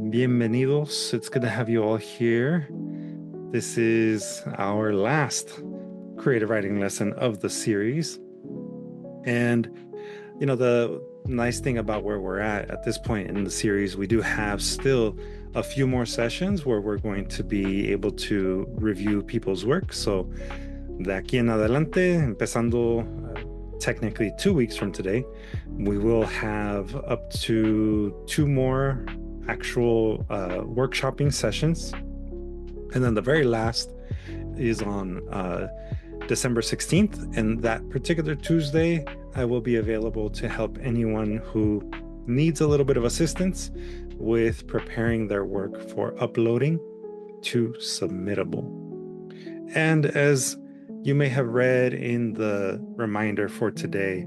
Bienvenidos. It's good to have you all here. This is our last creative writing lesson of the series. And, the nice thing about where we're at this point in the series, we do have still a few more sessions where we're going to be able to review people's work. So, de aquí en adelante, empezando technically 2 weeks from today, we will have up to 2 more actual workshopping sessions. And then the very last is on December 16th. And that particular Tuesday, I will be available to help anyone who needs a little bit of assistance with preparing their work for uploading to Submittable. And as you may have read in the reminder for today,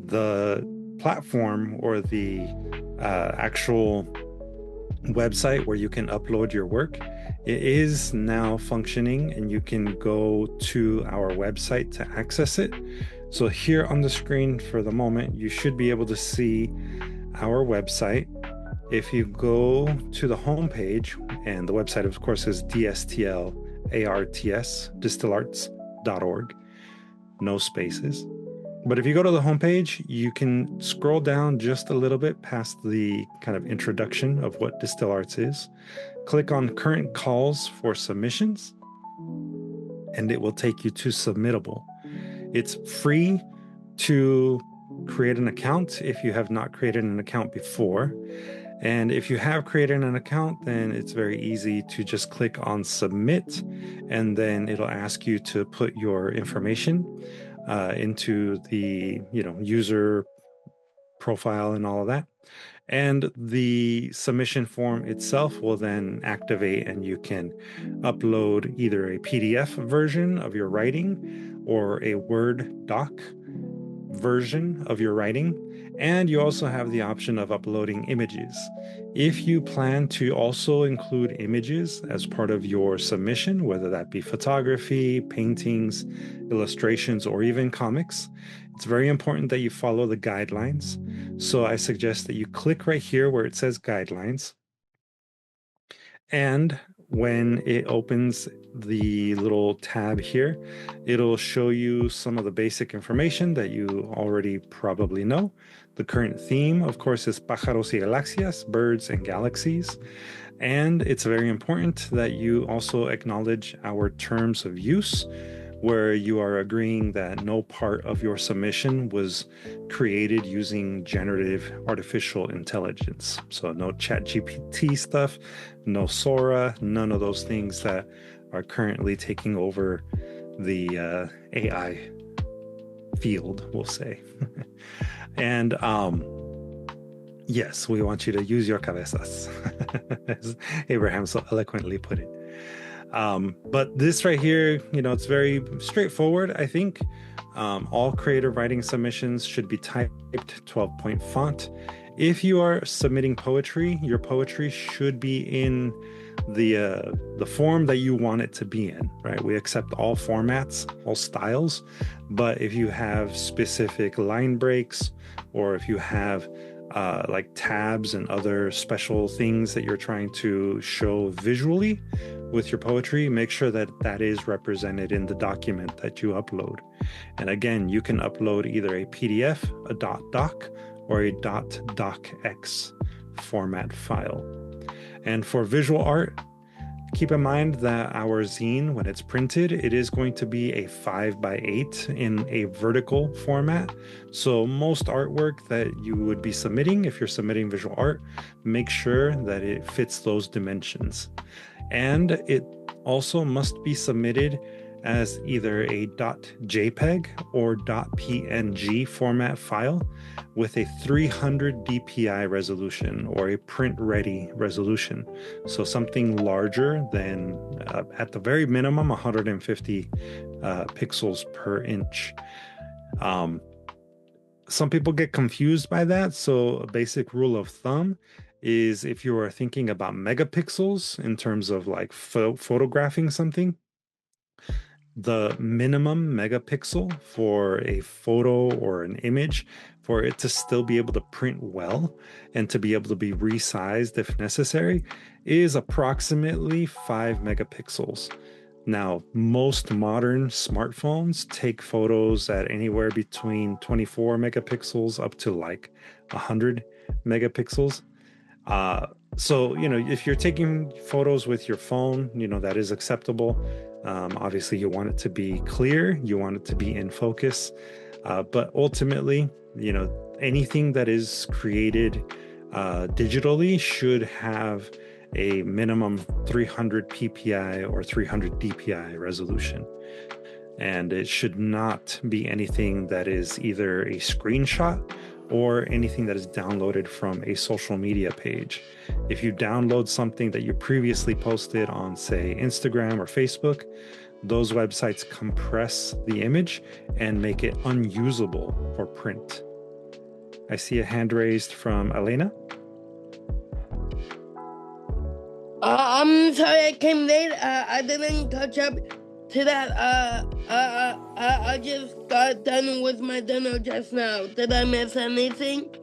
the platform or the actual website where you can upload your work, it is now functioning and you can go to our website to access it. So here on the screen for the moment, you should be able to see our website. If you go to the homepage, and the website of course is DSTL ARTS, distillarts.org, no spaces. But if you go to the homepage, you can scroll down just a little bit past the kind of introduction of what Distill Arts is. Click on current calls for submissions, and it will take you to Submittable. It's free to create an account if you have not created an account before. And if you have created an account, then it's very easy to just click on submit, and then it'll ask you to put your information into the user profile and all of that. And the submission form itself will then activate, and you can upload either a PDF version of your writing or a Word doc version of your writing. And you also have the option of uploading images. If you plan to also include images as part of your submission, whether that be photography, paintings, illustrations, or even comics, it's very important that you follow the guidelines. So I suggest that you click right here where it says guidelines. And when it opens the little tab here, it'll show you some of the basic information that you already probably know. The current theme, of course, is pájaros y galaxias, birds and galaxies. And it's very important that you also acknowledge our terms of use, where you are agreeing that no part of your submission was created using generative artificial intelligence. So no ChatGPT stuff, no Sora, none of those things that are currently taking over the AI field, we'll say. And yes, we want you to use your cabezas, as Abraham so eloquently put it. But this right here, it's very straightforward, I think. All creative writing submissions should be typed 12-point font. If you are submitting poetry, your poetry should be in the form that you want it to be in, right? We accept all formats, all styles, but if you have specific line breaks, or if you have like tabs and other special things that you're trying to show visually with your poetry, make sure that that is represented in the document that you upload. And again, you can upload either a PDF, a .doc, or a .docx format file. And for visual art, keep in mind that our zine, when it's printed, it is going to be a 5x8 in a vertical format. So most artwork that you would be submitting, if you're submitting visual art, make sure that it fits those dimensions. And it also must be submitted as either a .jpeg or .png format file with a 300 dpi resolution, or a print-ready resolution. So something larger than, at the very minimum, 150 pixels per inch. Some people get confused by that. So a basic rule of thumb is, if you are thinking about megapixels in terms of like photographing something, the minimum megapixel for a photo or an image for it to still be able to print well and to be able to be resized if necessary is approximately 5 megapixels. Now, most modern smartphones take photos at anywhere between 24 megapixels up to like 100 megapixels. So, if you're taking photos with your phone, that is acceptable. Obviously, you want it to be clear, you want it to be in focus. But ultimately, anything that is created digitally should have a minimum 300 ppi or 300 dpi resolution. And it should not be anything that is either a screenshot or anything that is downloaded from a social media page. If you download something that you previously posted on, say, Instagram or Facebook, those websites compress the image and make it unusable for print. I see a hand raised from Elena. I'm sorry I came late. I didn't catch up to that. I just got done with my dinner just now. Did I miss anything?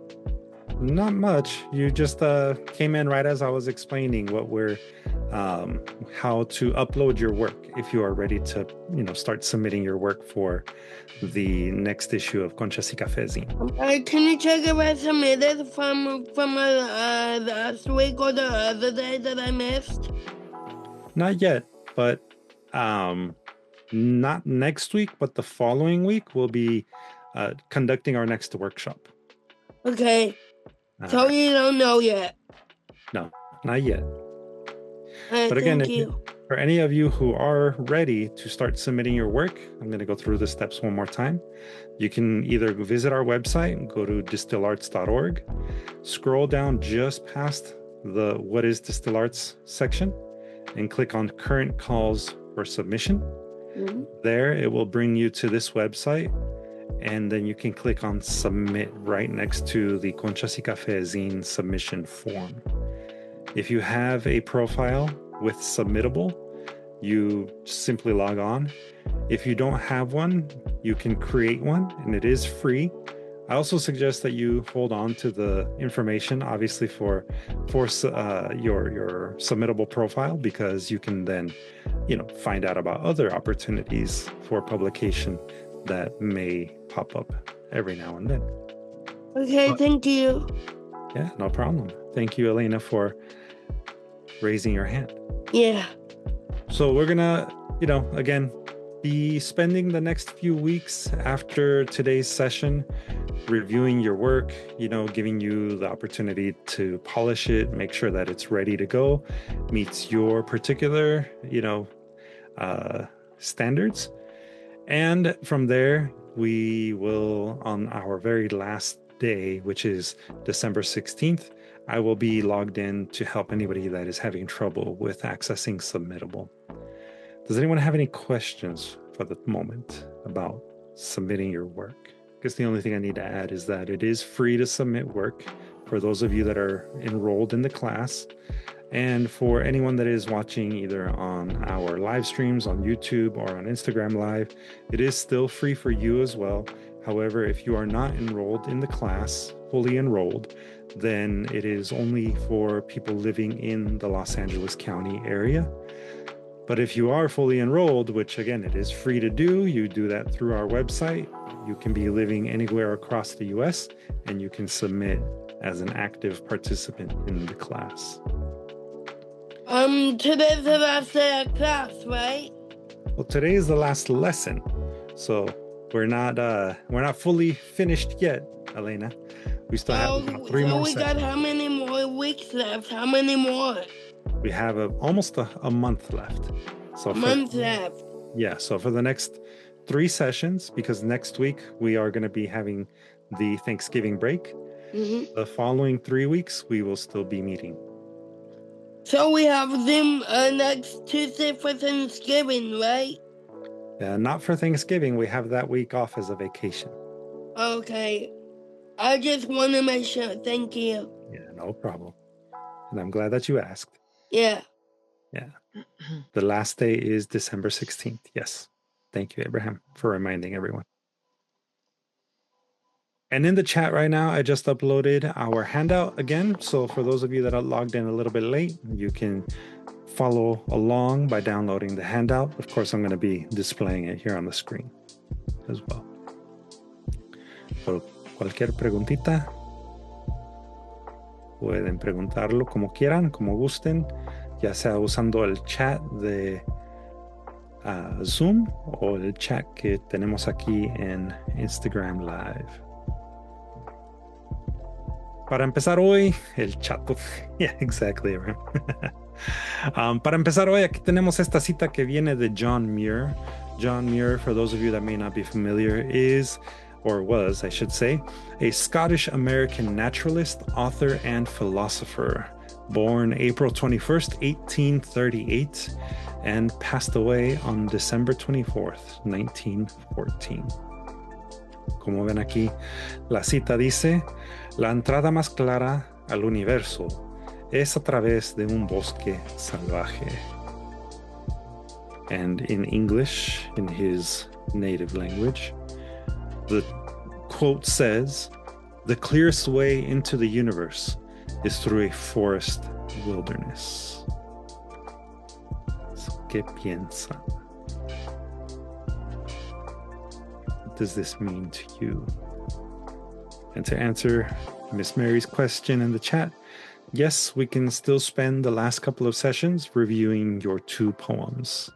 Not much. You just came in right as I was explaining how to upload your work if you are ready to, start submitting your work for the next issue of Conchas y Café zine. Can you check if I submitted from last week or the other day that I missed? Not yet, but not next week, but the following week we'll be conducting our next workshop. Okay. So you don't know yet? No, not yet. But again, for any of you who are ready to start submitting your work, I'm going to go through the steps one more time. You can either visit our website, go to distillarts.org, scroll down just past the What is Distill Arts section, and click on Current Calls for Submission. Mm-hmm. There, it will bring you to this website, and then you can click on Submit right next to the Conchas y Café zine submission form. If you have a profile with Submittable, you simply log on. If you don't have one, you can create one, and it is free. I also suggest that you hold on to the information, obviously, for your Submittable profile, because you can then, find out about other opportunities for publication that may pop up every now and then. Okay, thank you. Yeah, no problem. Thank you, Elena, for raising your hand. Yeah. So we're gonna, again, be spending the next few weeks after today's session reviewing your work, giving you the opportunity to polish it, make sure that it's ready to go, meets your particular, standards. And from there, we will, on our very last day, which is December 16th, I will be logged in to help anybody that is having trouble with accessing Submittable. Does anyone have any questions for the moment about submitting your work? I guess the only thing I need to add is that it is free to submit work for those of you that are enrolled in the class. And for anyone that is watching either on our live streams on YouTube or on Instagram Live, it is still free for you as well. However, if you are not enrolled in the class, fully enrolled, then it is only for people living in the Los Angeles County area. But if you are fully enrolled, which again, it is free to do, you do that through our website. You can be living anywhere across the US, and you can submit as an active participant in the class. Today's the last day of class, right? Well, today is the last lesson, so we're not fully finished yet, Elena. We still have 3 more sessions. We got how many more weeks left? How many more? We have almost a month left. So left. Yeah, so for the next 3 sessions, because next week we are going to be having the Thanksgiving break. Mm-hmm. The following 3 weeks, we will still be meeting. So we have them next Tuesday for Thanksgiving, right? Not for Thanksgiving. We have that week off as a vacation. Okay. I just want to make sure. Thank you. Yeah, no problem. And I'm glad that you asked. Yeah. Yeah. The last day is December 16th. Yes. Thank you, Abraham, for reminding everyone. And in the chat right now, I just uploaded our handout again. So for those of you that are logged in a little bit late, you can follow along by downloading the handout. Of course, I'm going to be displaying it here on the screen as well. Por cualquier preguntita, pueden preguntarlo como quieran, como gusten, ya sea usando el chat de Zoom o el chat que tenemos aquí en Instagram Live. Para empezar hoy, el chato. Yeah, exactly, Abraham. Para empezar hoy, aquí tenemos esta cita que viene de John Muir. John Muir, for those of you that may not be familiar, is, or was, I should say, a Scottish-American naturalist, author, and philosopher. Born April 21st, 1838, and passed away on December 24th, 1914. Como ven aquí, la cita dice: la entrada más clara al universo es a través de un bosque salvaje. And in English, in his native language, the quote says, "The clearest way into the universe is through a forest wilderness." So, ¿qué piensan? What does this mean to you? And to answer Miss Mary's question in the chat, yes, we can still spend the last couple of sessions reviewing your 2 poems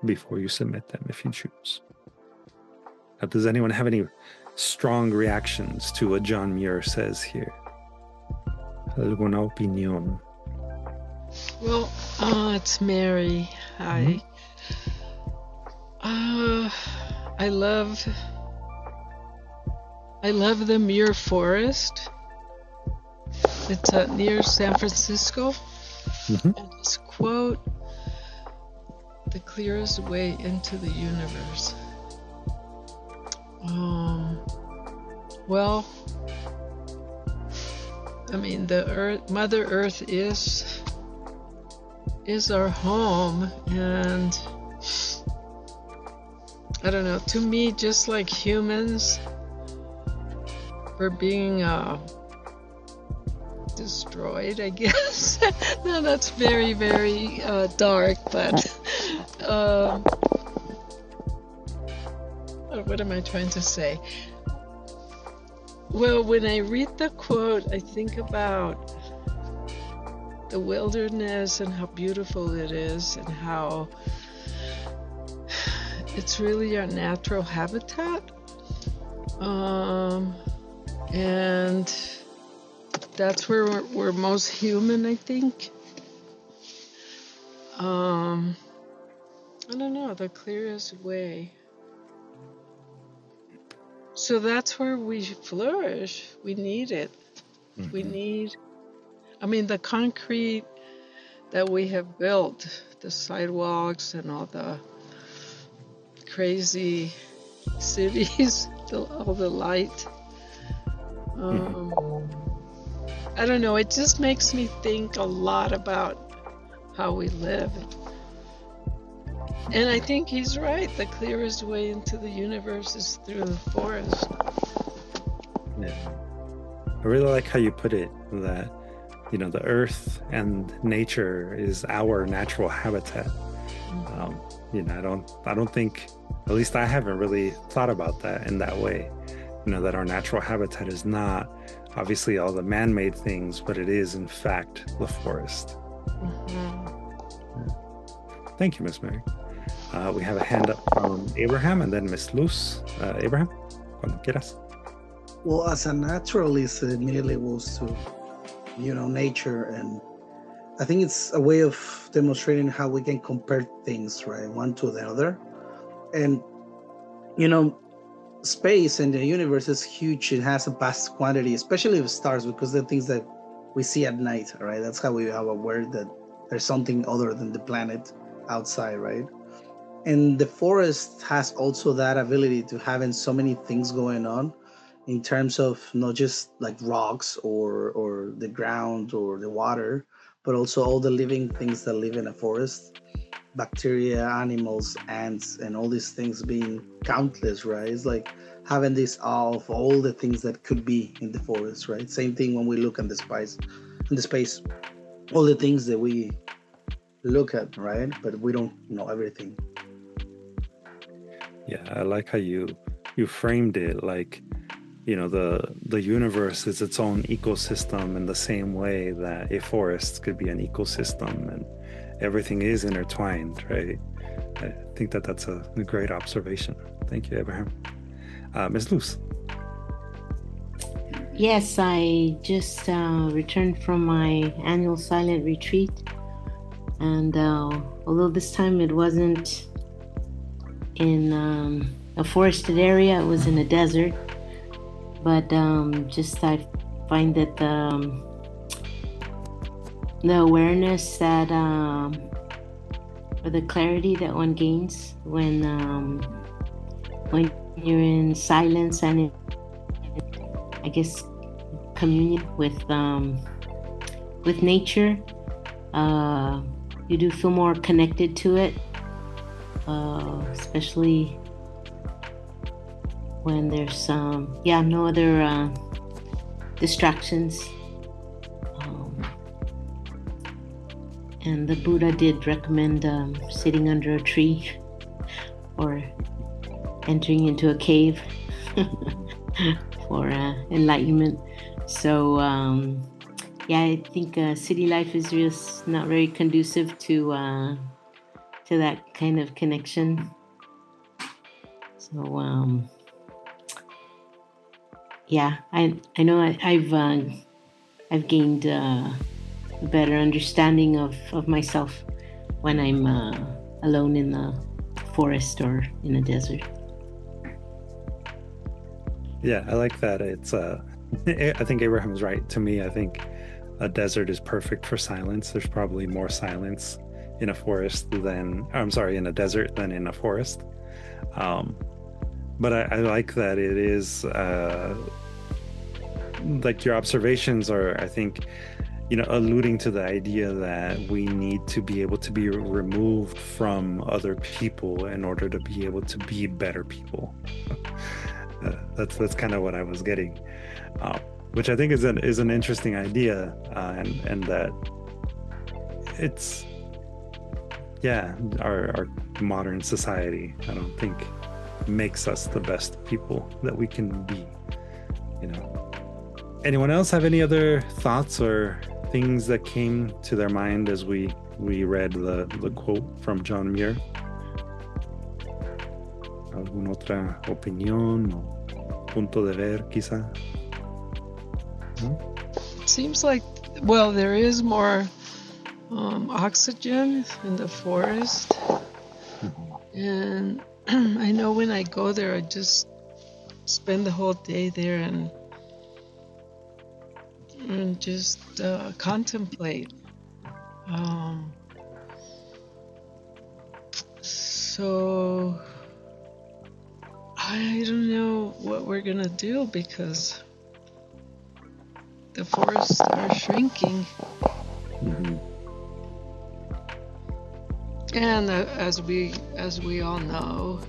before you submit them if you choose. Now, does anyone have any strong reactions to what John Muir says here? ¿Alguna opinión? Well, it's Mary. Hi. I love the Muir Forest. It's near San Francisco. And this quote, "The clearest way into the universe." Well, I mean, the Earth, Mother Earth is our home, and I don't know, to me, just like humans, we're being destroyed, I guess. No, that's very, very dark, but what am I trying to say? Well, when I read the quote, I think about the wilderness and how beautiful it is, and how it's really our natural habitat. And that's where we're most human, I think. I don't know, the clearest way. So that's where we flourish. We need it. We need, I mean, the concrete that we have built, the sidewalks and all the crazy cities, all the light. I don't know, it just makes me think a lot about how we live. And I think he's right. The clearest way into the universe is through the forest. Yeah. I really like how you put it, that, you know, the earth and nature is our natural habitat. You know, I don't think, at least I haven't really thought about that in that way. You know, that our natural habitat is not obviously all the man-made things, but it is in fact the forest. Yeah. Thank you, Miss Mary. We have a hand up from Abraham and then Miss Luz. Abraham, cuando quieras. Well, as a naturalist, it immediately goes to, you know, nature, and I think it's a way of demonstrating how we can compare things, right, one to the other. And, you know, space and the universe is huge. It has a vast quantity, especially of stars, because they're things that we see at night, right? That's how we are aware that there's something other than the planet outside, right? And the forest has also that ability to having so many things going on in terms of not just like rocks or the ground or the water, but also all the living things that live in a forest. bacteria, animals, ants, and all these things being countless, right? It's like having this awe of all the things that could be in the forest, right? Same thing when we look at in the space, all the things that we look at, right? But we don't know everything. Yeah, I like how you framed it like, the universe is its own ecosystem in the same way that a forest could be an ecosystem, and everything is intertwined, right? I think that that's a great observation. Thank you, Abraham. Ms. Luz. Yes, I just returned from my annual silent retreat, and although this time it wasn't in a forested area, it was in a desert. But just I find that the awareness that or the clarity that one gains when you're in silence and in, I guess, communion with nature, you do feel more connected to it, especially when there's no other distractions. And the Buddha did recommend sitting under a tree or entering into a cave for enlightenment. So I think city life is just not very conducive to that kind of connection. So I know I've gained a better understanding of myself when I'm alone in the forest or in a desert. Yeah, I like that. It's I think Abraham's right. To me, I think a desert is perfect for silence. There's probably more silence in a forest than, in a desert than in a forest. But I like that it is like your observations are, I think, alluding to the idea that we need to be able to be removed from other people in order to be able to be better people. That's kind of what I was getting, which I think is an interesting idea, and that it's our modern society, I don't think, makes us the best people that we can be. Anyone else have any other thoughts or things that came to their mind as we read the quote from John Muir? ¿Alguna otra opinión o punto de ver, quizá? ¿No? It seems like, well, there is more oxygen in the forest. And I know when I go there, I just spend the whole day there and just contemplate. So I don't know what we're gonna do because the forests are shrinking. Mm-hmm. And as we all know,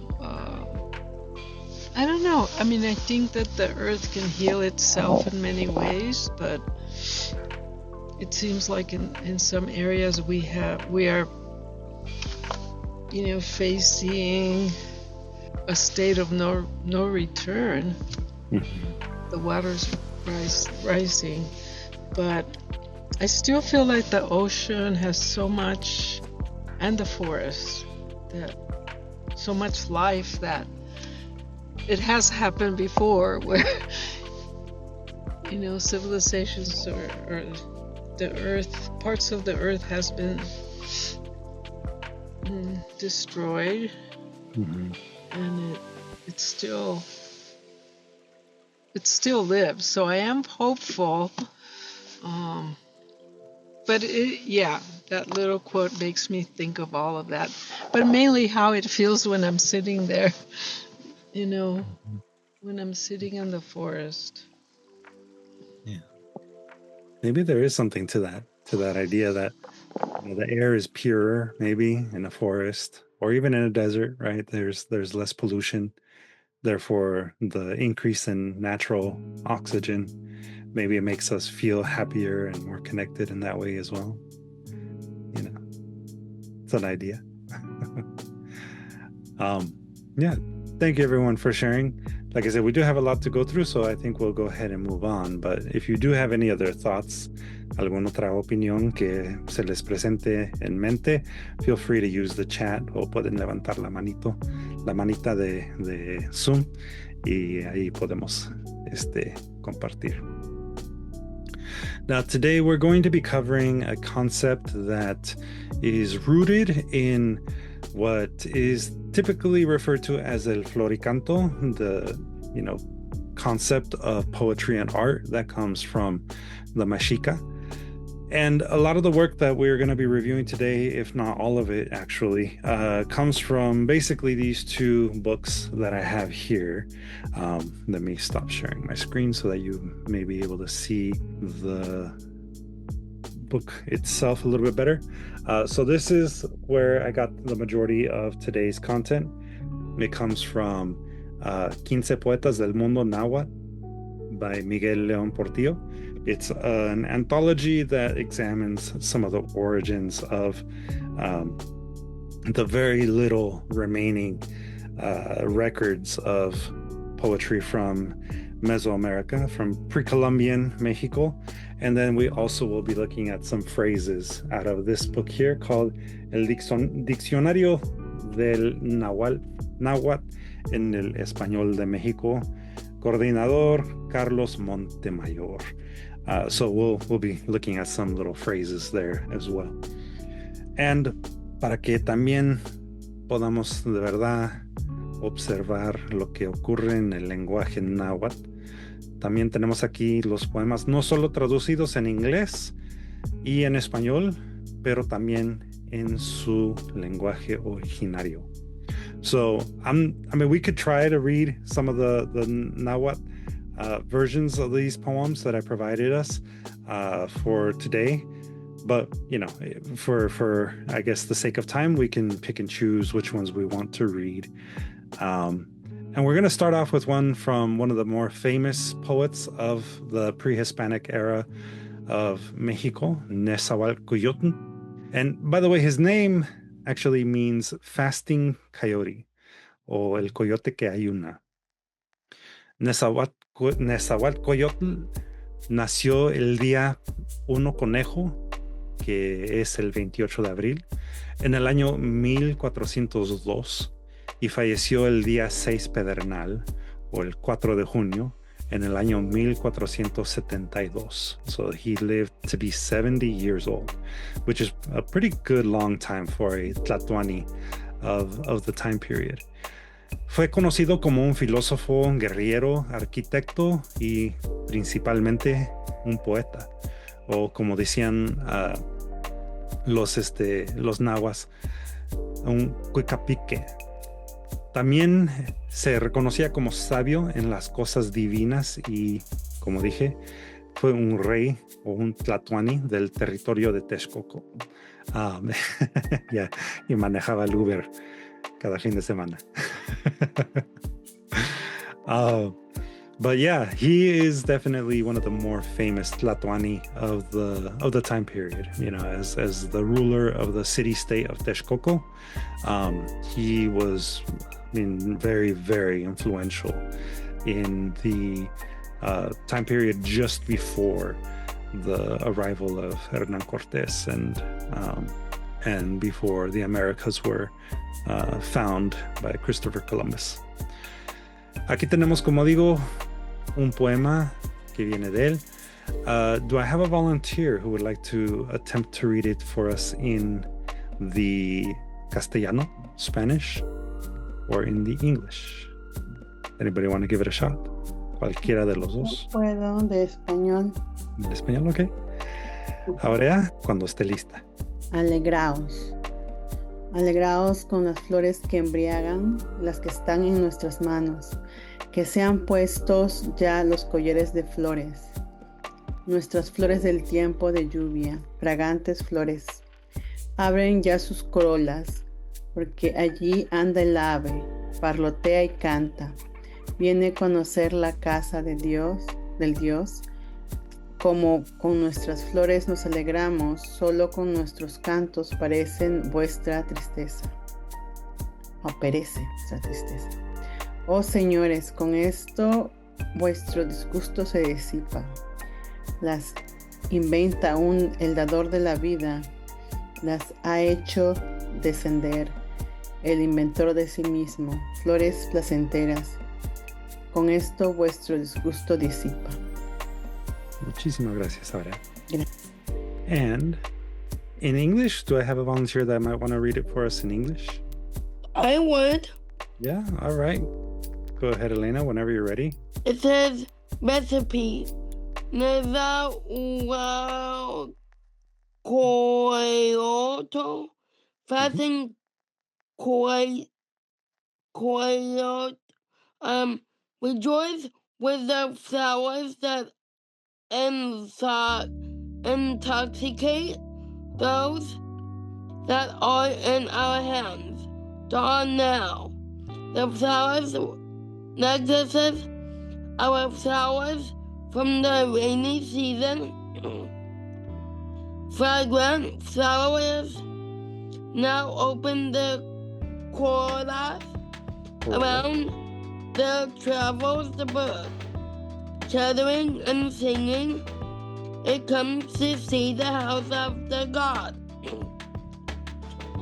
I don't know. I mean, I think that the earth can heal itself in many ways, but it seems like in some areas we are facing a state of no return. Mm-hmm. The water's rising, but I still feel like the ocean has so much, and the forest, that so much life that it has happened before where civilizations or the earth, parts of the earth has been destroyed. Mm-hmm. And it still lives. So I am hopeful. But that little quote makes me think of all of that. But mainly how it feels when I'm sitting there, when I'm sitting in the forest. Yeah. Maybe there is something to that idea that The air is purer, maybe in a forest or even in a desert, right? There's less pollution. Therefore, the increase in natural oxygen, maybe it makes us feel happier and more connected in that way as well. You know, it's an idea. Yeah, thank you everyone for sharing. Like I said, we do have a lot to go through, so I think we'll go ahead and move on. But if you do have any other thoughts, alguna otra opinión que se les presente en mente, feel free to use the chat o pueden levantar la manita de Zoom y ahí podemos compartir. Now, today we're going to be covering a concept that is rooted in what is typically referred to as el Floricanto, the concept of poetry and art that comes from the Mexica. And a lot of the work that we're going to be reviewing today, if not all of it actually, comes from basically these two books that I have here. Let me stop sharing my screen so that you may be able to see the book itself a little bit better. So this is where I got the majority of today's content. It comes from 15 Poetas del Mundo Náhuatl by Miguel León Portillo. It's an anthology that examines some of the origins of the very little remaining records of poetry from Mesoamerica, from pre-Columbian Mexico. And then we also will be looking at some phrases out of this book here called El Diccionario del Náhuatl en el Español de México, Coordinador Carlos Montemayor. So we'll be looking at some little phrases there as well. And para que también podamos de verdad observar lo que ocurre en el lenguaje náhuatl, también tenemos aquí los poemas no solo traducidos en inglés y en español, pero también en su lenguaje originario. So we could try to read some of the Náhuatl versions of these poems that I provided us for today, but for I guess the sake of time, we can pick and choose which ones we want to read. And we're going to start off with one from one of the more famous poets of the prehispanic era of Mexico, Nezahualcóyotl. And by the way, his name actually means fasting coyote, o el coyote que ayuna. Nezahualcóyotl nació el día 1 conejo, que es el 28 de abril, en el año 1402, y falleció el día 6 pedernal, o el 4 de junio, en el año 1472. So he lived to be 70 years old, which is a pretty good long time for a Tlatoani of the time period. Fue conocido como un filósofo, guerrillero, arquitecto y principalmente un poeta, o como decían los nahuas, un cuicapique. También se reconocía como sabio en las cosas divinas y, como dije, fue un rey o un tlatoani del territorio de Texcoco. Y manejaba el Uber cada fin de semana. But yeah, he is definitely one of the more famous tlatoani of the time period. As the ruler of the city-state of Texcoco, he was very, very influential in the time period just before the arrival of Hernán Cortés and before the Americas were found by Christopher Columbus. Aquí tenemos, como digo, un poema que viene de él. Do I have a volunteer who would like to attempt to read it for us in the Castellano, Spanish, or in the English? Anybody want to give it a shot? Cualquiera de los dos. Puedo, de español. ¿De español? Ok. Ahora, cuando esté lista. Alegraos. Alegraos con las flores que embriagan, las que están en nuestras manos, que sean puestos ya los collares de flores, nuestras flores del tiempo de lluvia, fragantes flores, Abren ya sus corolas, porque allí anda el ave, parlotea y canta. Viene a conocer la casa del Dios. Como con nuestras flores nos alegramos, solo con nuestros cantos parecen vuestra tristeza. O perece vuestra tristeza. Oh señores, con esto vuestro disgusto se disipa. Las inventa aún el dador de la vida, las ha hecho descender el inventor de sí mismo, flores placenteras. Con esto vuestro disgusto disipa. Muchísimas gracias, Aurea. Gracias. And in English, do I have a volunteer that might want to read it for us in English? I would. Yeah, all right. Go ahead, Elena, whenever you're ready. It says recipe. Náhuatl coyote, fasten coyote. Rejoice with the flowers that intoxicate those that are in our hands. Dawn now. The flowers, necklaces, our flowers from the rainy season, fragrant flowers, now open the corollas around the travels the bird, chattering and singing. It comes to see the house of the God.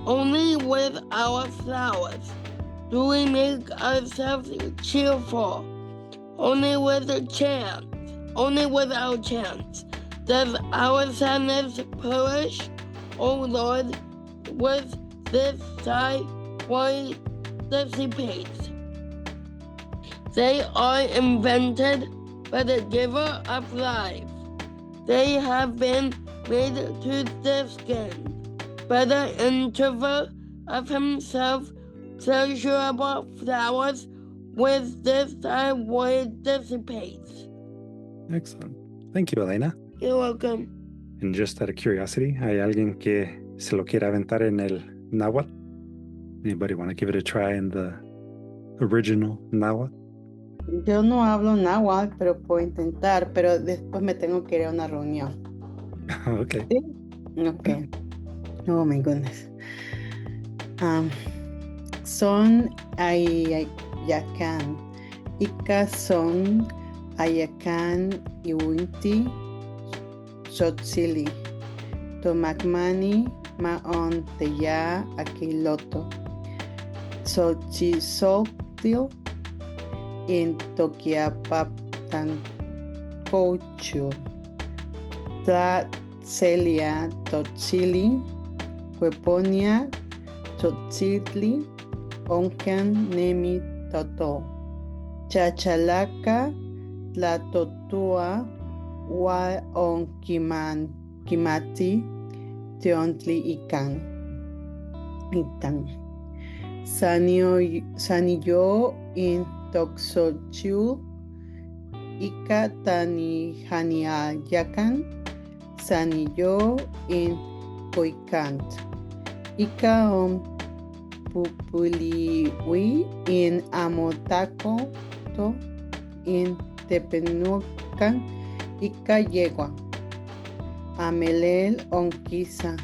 Only with our flowers do we make ourselves cheerful. Only with our chants does our sadness perish. O Lord, with this sigh why dissipates. They are invented by the giver of life. They have been made to the skin by the interval of himself. Pleasurable flowers with this I would dissipates. Excellent. Thank you, Elena. You're welcome. And just out of curiosity, ¿hay alguien que se lo quiera aventar en el náhuatl? Anybody want to give it a try in the original náhuatl? Yo no hablo náhuatl, pero puedo intentar, pero después me tengo que ir a una reunión. Okay. ¿Sí? Okay. Oh my goodness. Son Ayacán. Ika son Ayacán Iwinti Xochili. Tomacmani Maon Teya Aquiloto. Xochicuicatl in Toquiapaptan Cocho. Tlatzelia Tochili. Hueponia Xochitli. Oncan Nemi Toto. Chachalaca Tlatotua Wa Kimati Teontli Ican. Sanillo in Toxochiu Ika Tanihaniayacan. Sanillo in Coicant. Ika Pupuliwi in Amotaco to in Tepenucan. Ika Yegua. Amelel Onquisa.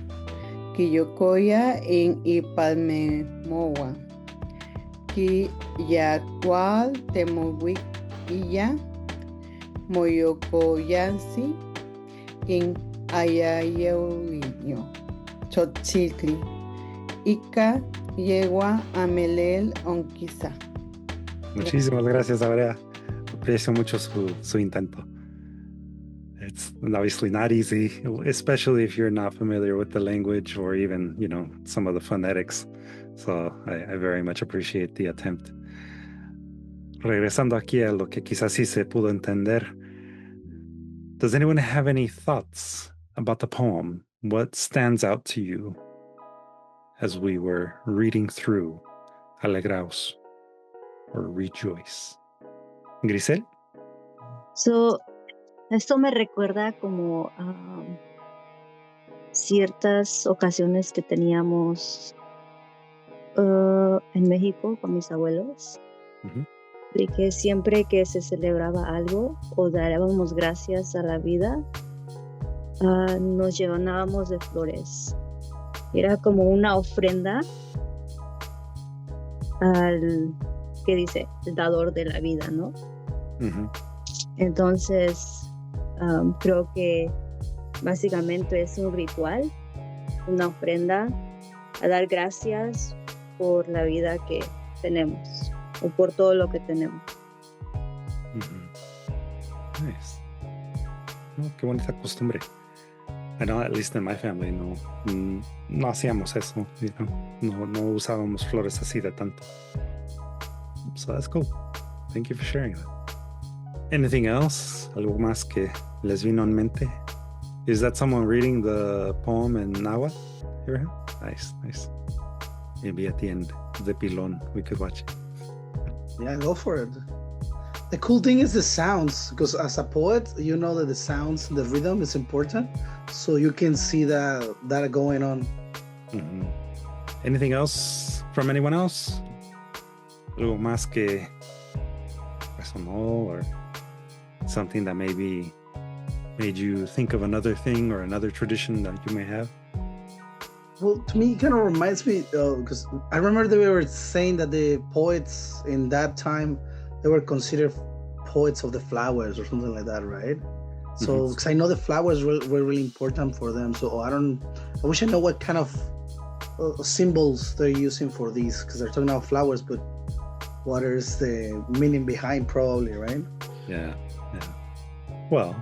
Quiyocoya in Ipalmemoa. Quiyacual Temohuiya. Moyocoyansi in Ayayeuyo. Xochitli. Ika Yegua Amelel Onquisa. Muchísimas gracias, Aurea. Aprecio mucho su intento. It's obviously not easy, especially if you're not familiar with the language or even, some of the phonetics. So I very much appreciate the attempt. Regresando aquí a lo que quizás sí se pudo entender. Does anyone have any thoughts about the poem? What stands out to you as we were reading through Alegraos or Rejoice? Grisel? So, esto me recuerda como ciertas ocasiones que teníamos en México con mis abuelos, de que siempre que se celebraba algo o dábamos gracias a la vida, nos llenábamos de flores. Era como una ofrenda al, ¿qué dice? El dador de la vida, ¿no? Entonces, creo que básicamente es un ritual, una ofrenda a dar gracias por la vida que tenemos o por todo lo que tenemos. Nice. Oh, qué bonita costumbre. I know, at least in my family, no hacíamos eso, you know? No usábamos flores así de tanto. So that's cool. Thank you for sharing that. Anything else? ¿Algo más que les vino en mente? Is that someone reading the poem in Náhuatl? Here? Nice. Maybe at the end of the pilon we could watch it. Yeah, go for it. The cool thing is the sounds, because as a poet, you know that the sounds, the rhythm is important, so you can see that going on. Anything else from anyone else? Algo más que resonó, or something that maybe made you think of another thing or another tradition that you may have? Well, to me, it kind of reminds me, because I remember they were saying that the poets in that time, they were considered poets of the flowers or something like that, right? So, because I know the flowers were really important for them. So I wish I know what kind of symbols they're using for these, because they're talking about flowers, but what is the meaning behind, probably, right? Yeah. Well,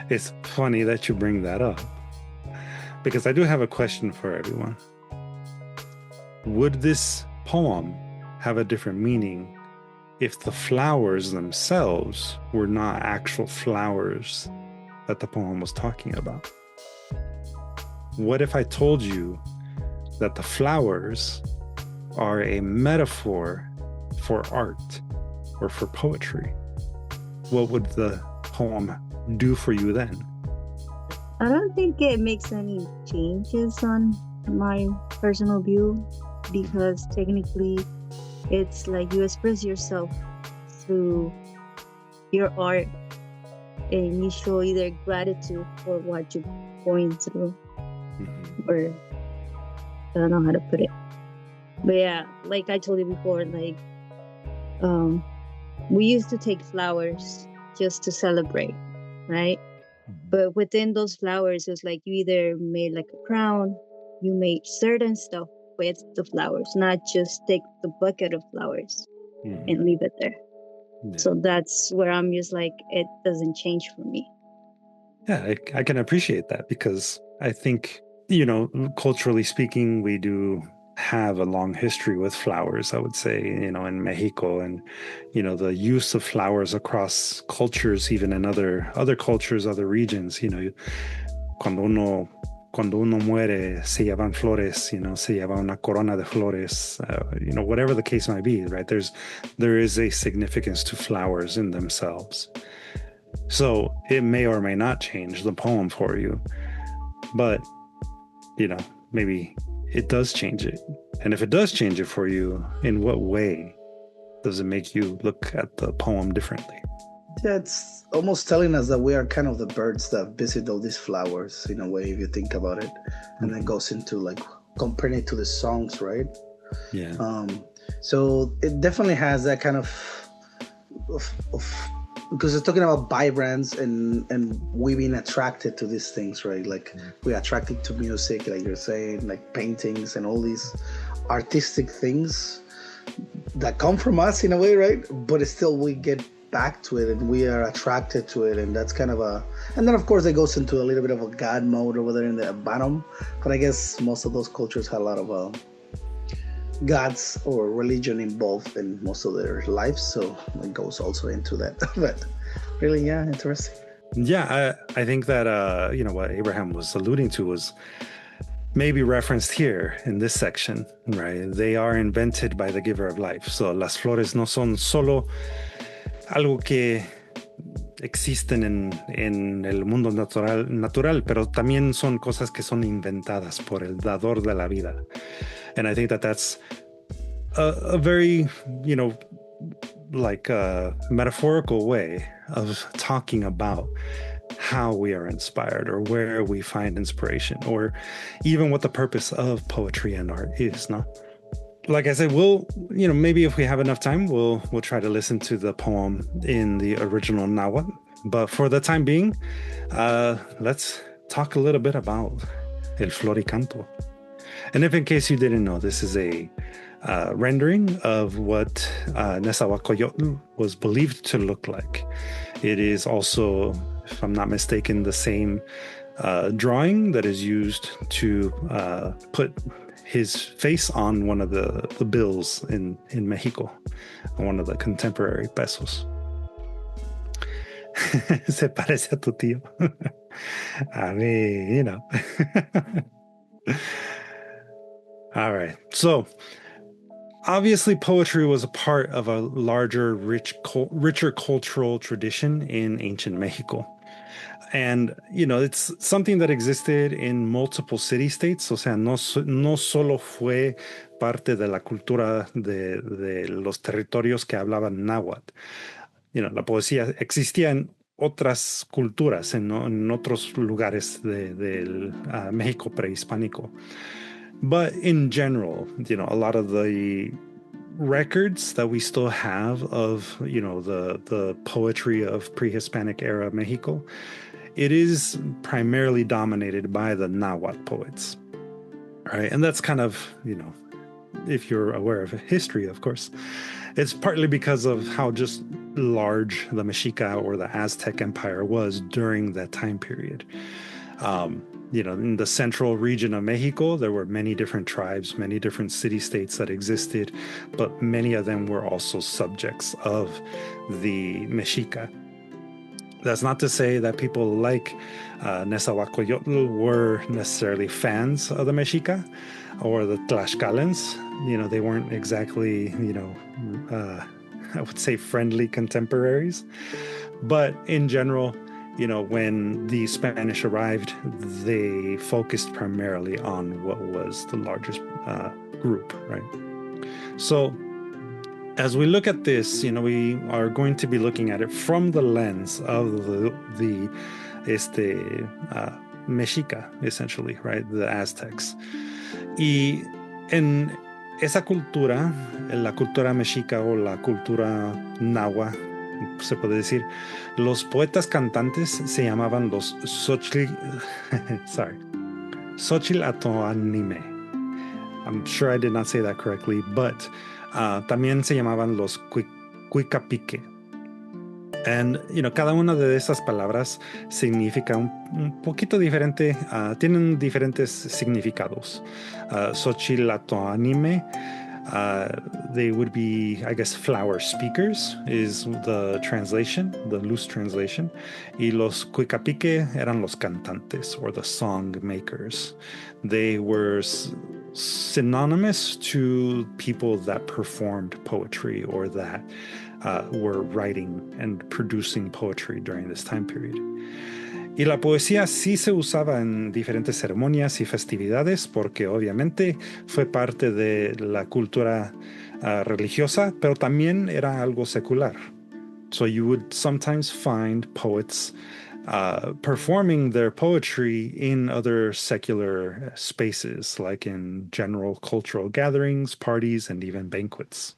it's funny that you bring that up, because I do have a question for everyone. Would this poem have a different meaning if the flowers themselves were not actual flowers that the poem was talking about? What if I told you that the flowers are a metaphor for art or for poetry? What would the poem do for you then? I don't think it makes any changes on my personal view, because technically it's like you express yourself through your art and you show either gratitude for what you're going through, or I don't know how to put it. But yeah, like I told you before, like we used to take flowers just to celebrate, right? But within those flowers, it was like you either made like a crown, you made certain stuff with the flowers, not just take the bucket of flowers and leave it there. Yeah. So that's where I'm just like, it doesn't change for me. Yeah, I can appreciate that, because I think, culturally speaking, we do have a long history with flowers, I would say, in Mexico, and, the use of flowers across cultures, even in other cultures, other regions, cuando uno muere, se llevan flores, se lleva una corona de flores, whatever the case might be, right? There is a significance to flowers in themselves. So it may or may not change the poem for you, but, maybe it does change it. And if it does change it for you, in what way does it make you look at the poem differently? Yeah, it's almost telling us that we are kind of the birds that visit all these flowers, in a way, if you think about it. And then goes into like comparing it to the songs, right? Yeah. So it definitely has that kind of because it's talking about vibrance and we being attracted to these things, right? Like we're attracted to music, like you're saying, like paintings and all these artistic things that come from us in a way, right? But still we get back to it and we are attracted to it, and that's kind of and then of course it goes into a little bit of a God mode over there in the bottom, but I guess most of those cultures have a lot of gods or religion involved in most of their lives, so it goes also into that. But really, yeah, interesting. Yeah, I think that what Abraham was alluding to was maybe referenced here in this section, right? They are invented by the giver of life. So las flores no son solo algo que existen en el mundo natural, pero también son cosas que son inventadas por el dador de la vida. And I think that that's a very, like a metaphorical way of talking about how we are inspired or where we find inspiration or even what the purpose of poetry and art is, no? Like I said, we'll, maybe if we have enough time, we'll try to listen to the poem in the original Náhuatl. But for the time being, let's talk a little bit about el Floricanto. And if in case you didn't know, this is a rendering of what Nezahualcóyotl was believed to look like. It is also, if I'm not mistaken, the same drawing that is used to put his face on one of the bills in Mexico, one of the contemporary pesos. Se parece a tu tío. I mean, All right. So, obviously, poetry was a part of a larger, richer cultural tradition in ancient Mexico. And, it's something that existed in multiple city-states. O sea, no solo fue parte de la cultura de los territorios que hablaban náhuatl. La poesía existía en otras culturas, en otros lugares del México prehispánico. But in general, a lot of the records that we still have of, the poetry of pre-Hispanic era Mexico, it is primarily dominated by the Náhuatl poets, right? And that's kind of, if you're aware of history, of course, it's partly because of how just large the Mexica or the Aztec Empire was during that time period. In the central region of Mexico, there were many different tribes, many different city-states that existed, but many of them were also subjects of the Mexica. That's not to say that people like Nezahualcóyotl were necessarily fans of the Mexica or the Tlaxcalans. They weren't exactly, I would say friendly contemporaries. But in general, when the Spanish arrived, they focused primarily on what was the largest group, right? So as we look at this, we are going to be looking at it from the lens of the Mexica, essentially, right? The Aztecs. Y en esa cultura, la cultura mexica o la cultura náhuatl, se puede decir, los poetas cantantes se llamaban los Xochicuicatl. I'm sure I did not say that correctly, but también se llamaban los Cuicapique. And, cada una de esas palabras significa un poquito diferente, tienen diferentes significados. Xochicuicatl, they would be, I guess, flower speakers is the translation, the loose translation. Y los Cuicapique eran los cantantes or the song makers. They were synonymous to people that performed poetry or that were writing and producing poetry during this time period. Y la poesía sí se usaba en diferentes ceremonias y festividades porque obviamente fue parte de la cultura religiosa, pero también era algo secular. So you would sometimes find poets performing their poetry in other secular spaces, like in general cultural gatherings, parties, and even banquets.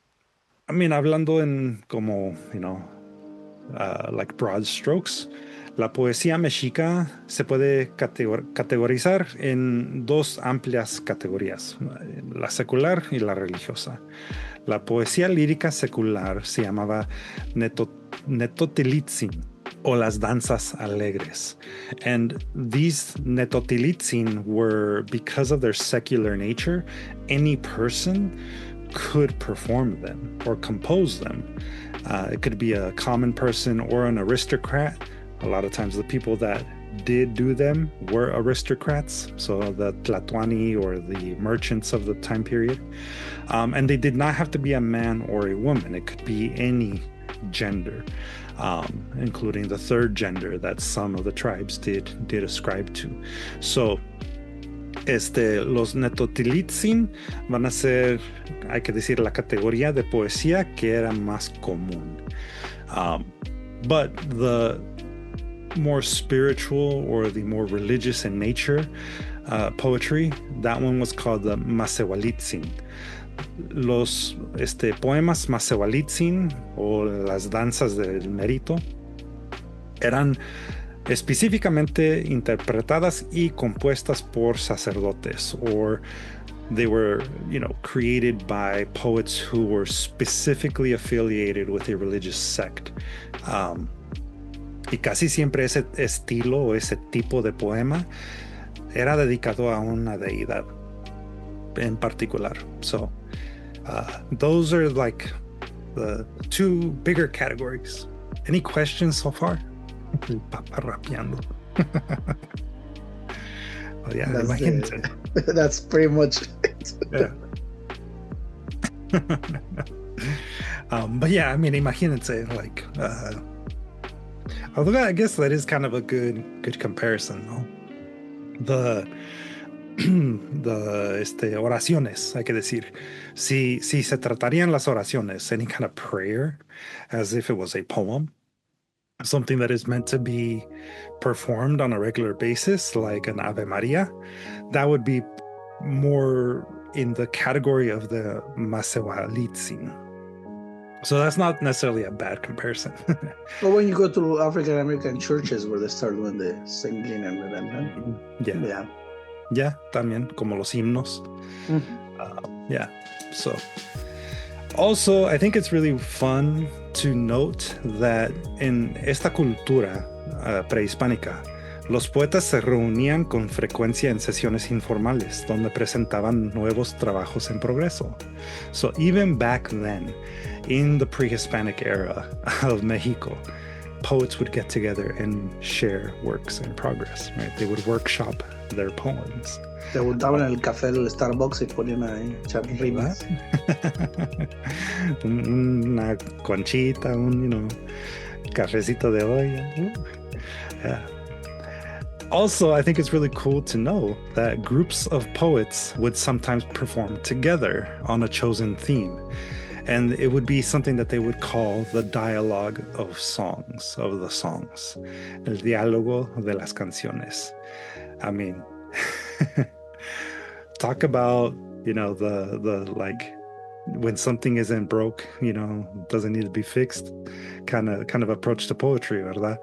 I mean, hablando en como, like broad strokes, la poesía mexica se puede categorizar en dos amplias categorías, la secular y la religiosa. La poesía lírica secular se llamaba netotilitzin, o las danzas alegres. And these netotilitzin were, because of their secular nature, any person could perform them or compose them. It could be a common person or an aristocrat. A lot of times the people that did do them were aristocrats, so the Tlatoani or the merchants of the time period. And they did not have to be a man or a woman. It could be any gender. including the third gender that some of the tribes did ascribe to. So, los Netotilitzin van a ser, hay que decir, la categoría de poesía que era más común. But the more spiritual or the more religious in nature poetry, that one was called the Masewalitzin. Los poemas Masewalitzin o las danzas del mérito eran específicamente interpretadas y compuestas por sacerdotes, or they were, created by poets who were specifically affiliated with a religious sect. Y casi siempre ese estilo o ese tipo de poema era dedicado a una deidad en particular. So, those are like the two bigger categories. Any questions so far? El Papa rapeando. Oh, yeah, imagínate. That's pretty much it. Yeah. But yeah, I mean, imagínate, like, although I guess that is kind of a good comparison, no? The oraciones, hay que decir. Si se tratarían las oraciones, any kind of prayer, as if it was a poem, something that is meant to be performed on a regular basis, like an Ave Maria, that would be more in the category of the Masewalitzin. So that's not necessarily a bad comparison. Well, when you go to African American churches where they start doing the singing and yeah, también como los himnos. Yeah. So also, I think it's really fun to note that en esta cultura prehispánica, los poetas se reunían con frecuencia en sesiones informales donde presentaban nuevos trabajos en progreso. So even back then, in the prehispanic era of Mexico, poets would get together and share works in progress, right? They would workshop their poems. Se juntaban en el café del Starbucks y ponían ahí echar rimas. Una conchita, cafecito de olla. Yeah. Also, I think it's really cool to know that groups of poets would sometimes perform together on a chosen theme. And it would be something that they would call the dialogue of the songs. El diálogo de las canciones. I mean, talk about, the like, when something isn't broke, doesn't need to be fixed, kind of approach to poetry, ¿verdad?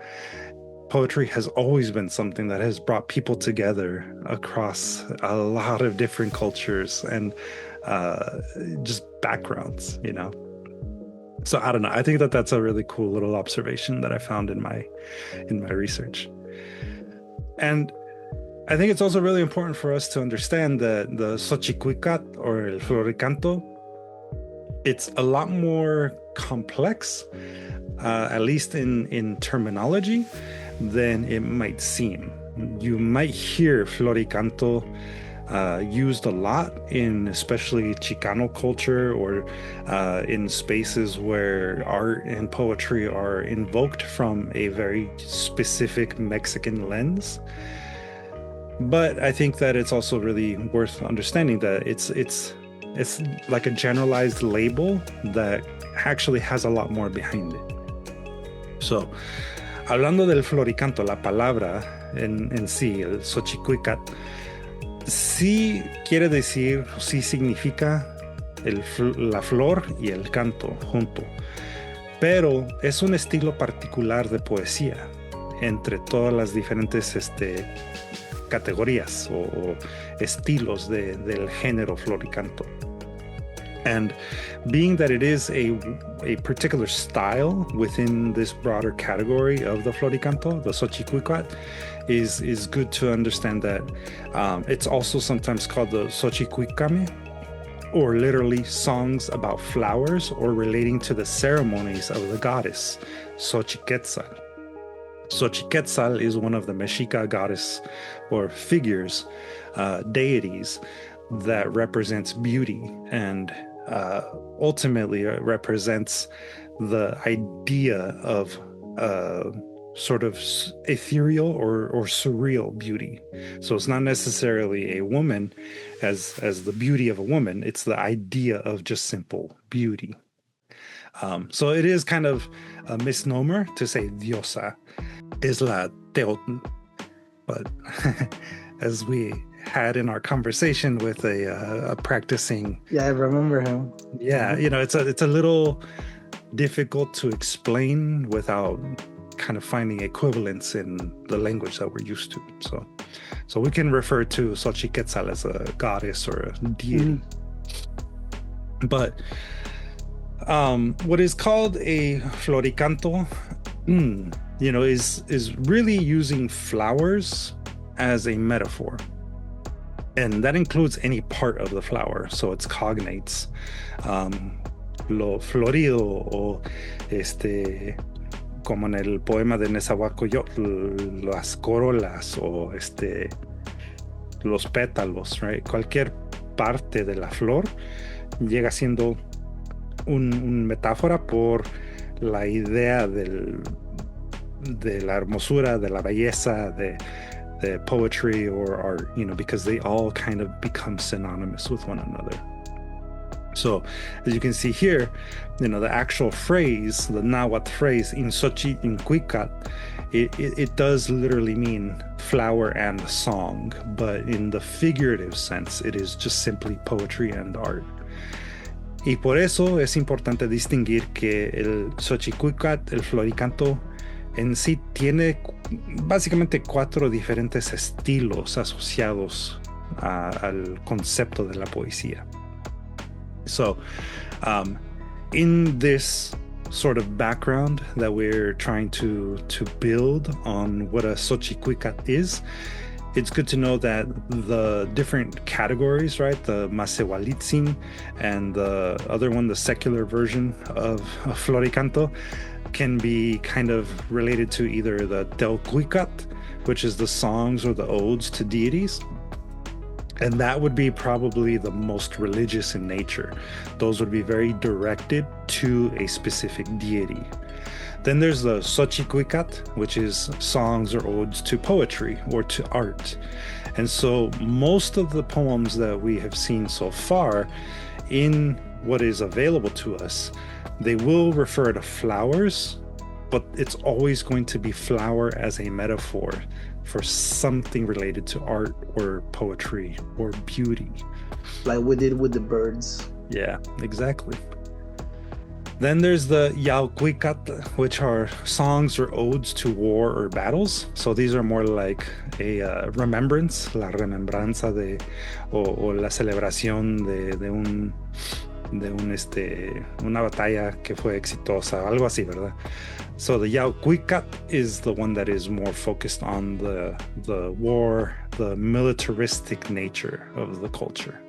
Poetry has always been something that has brought people together across a lot of different cultures and just backgrounds, So I don't know. I think that that's a really cool little observation that I found in my research. And I think it's also really important for us to understand that the Xochicuicatl or el Floricanto, it's a lot more complex, at least in terminology, than it might seem. You might hear Floricanto used a lot in especially Chicano culture or in spaces where art and poetry are invoked from a very specific Mexican lens. But I think that it's also really worth understanding that it's like a generalized label that actually has a lot more behind it. So, hablando del Floricanto, la palabra en sí, el Xochicuicatl, sí quiere decir, sí significa la flor y el canto junto, pero es un estilo particular de poesía entre todas las diferentes categorías o estilos del género Floricanto. And being that it is a particular style within this broader category of the Floricanto, the Xochicuicatl, is good to understand that it's also sometimes called the Xochicuicame, or literally songs about flowers or relating to the ceremonies of the goddess, Xochiquetzal. Xochiquetzal is one of the Mexica goddess or figures, deities that represents beauty and ultimately represents the idea of sort of ethereal or surreal beauty. So it's not necessarily a woman as the beauty of a woman. It's the idea of just simple beauty. So it is kind of a misnomer to say diosa es la teotl, but as we had in our conversation with a practicing, I remember him. It's a little difficult to explain without kind of finding equivalents in the language that we're used to. So we can refer to Xochicuicatl as a goddess or a deity. But what is called a Floricanto, is really using flowers as a metaphor. And that includes any part of the flower. So it's cognates, lo florido, o como en el poema de Nezahualcóyotl, las corolas, o los pétalos, right? Cualquier parte de la flor llega siendo un metáfora por la idea de la hermosura, de la belleza, de poetry or art, because they all kind of become synonymous with one another. So as you can see here, the actual phrase, the Náhuatl phrase, in Xochicuicatl, it does literally mean flower and song, but in the figurative sense, it is just simply poetry and art. Y por eso es importante distinguir que el Xochicuicatl, el Floricanto, en sí tiene básicamente 4 diferentes estilos asociados al concepto de la poesía. So, in this sort of background that we're trying to build on what a Xochicuicatl is, it's good to know that the different categories, right, the Masewalitzin and the other one, the secular version of Floricanto, can be kind of related to either the Teocuicatl, which is the songs or the odes to deities, and that would be probably the most religious in nature. Those would be very directed to a specific deity. Then there's the Xochicuicatl, which is songs or odes to poetry or to art. And so most of the poems that we have seen so far in what is available to us, they will refer to flowers, but it's always going to be flower as a metaphor for something related to art or poetry or beauty. Like we did with the birds. Yeah, exactly. Then there's the Yaucuicatl, which are songs or odes to war or battles. So these are more like a remembrance, la remembranza o la celebración de una batalla que fue exitosa, algo así, ¿verdad? So the Yaucuicatl is the one that is more focused on the war, the militaristic nature of the culture.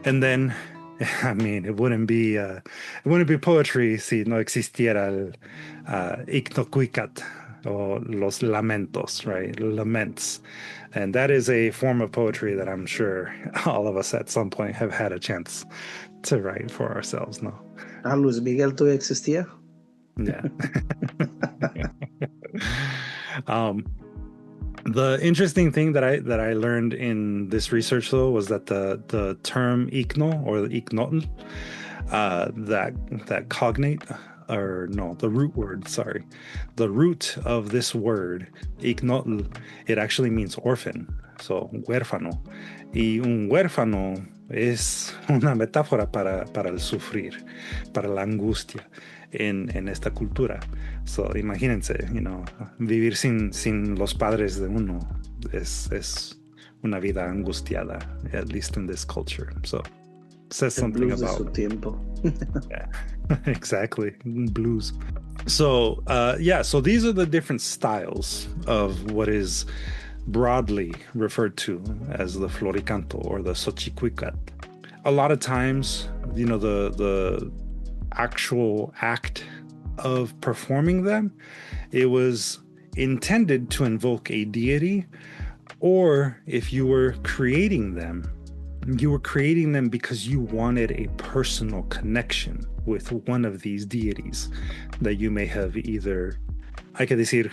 And then, I mean, it wouldn't be poetry si no existiera el Icnocuicatl or los lamentos, right? Laments. And that is a form of poetry that I'm sure all of us at some point have had a chance to write for ourselves, no? Luis Miguel todavía existía? Yeah. The interesting thing that I learned in this research, though, was that the term Icno or the Icnotl, that cognate, or no, the root word, sorry. The root of this word, Icnotl, it actually means orphan, so huérfano. Y un huérfano es una metáfora para el sufrir, para la angustia en esta cultura. So imagínense, vivir sin los padres de uno es una vida angustiada, at least in this culture. So it says something about su tiempo. Yeah, exactly, blues. So so these are the different styles of what is broadly referred to as the Floricanto or the Xochicuicatl. A lot of times, the actual act of performing them, it was intended to invoke a deity, or if you were creating them because you wanted a personal connection with one of these deities that you may have either hay que decir,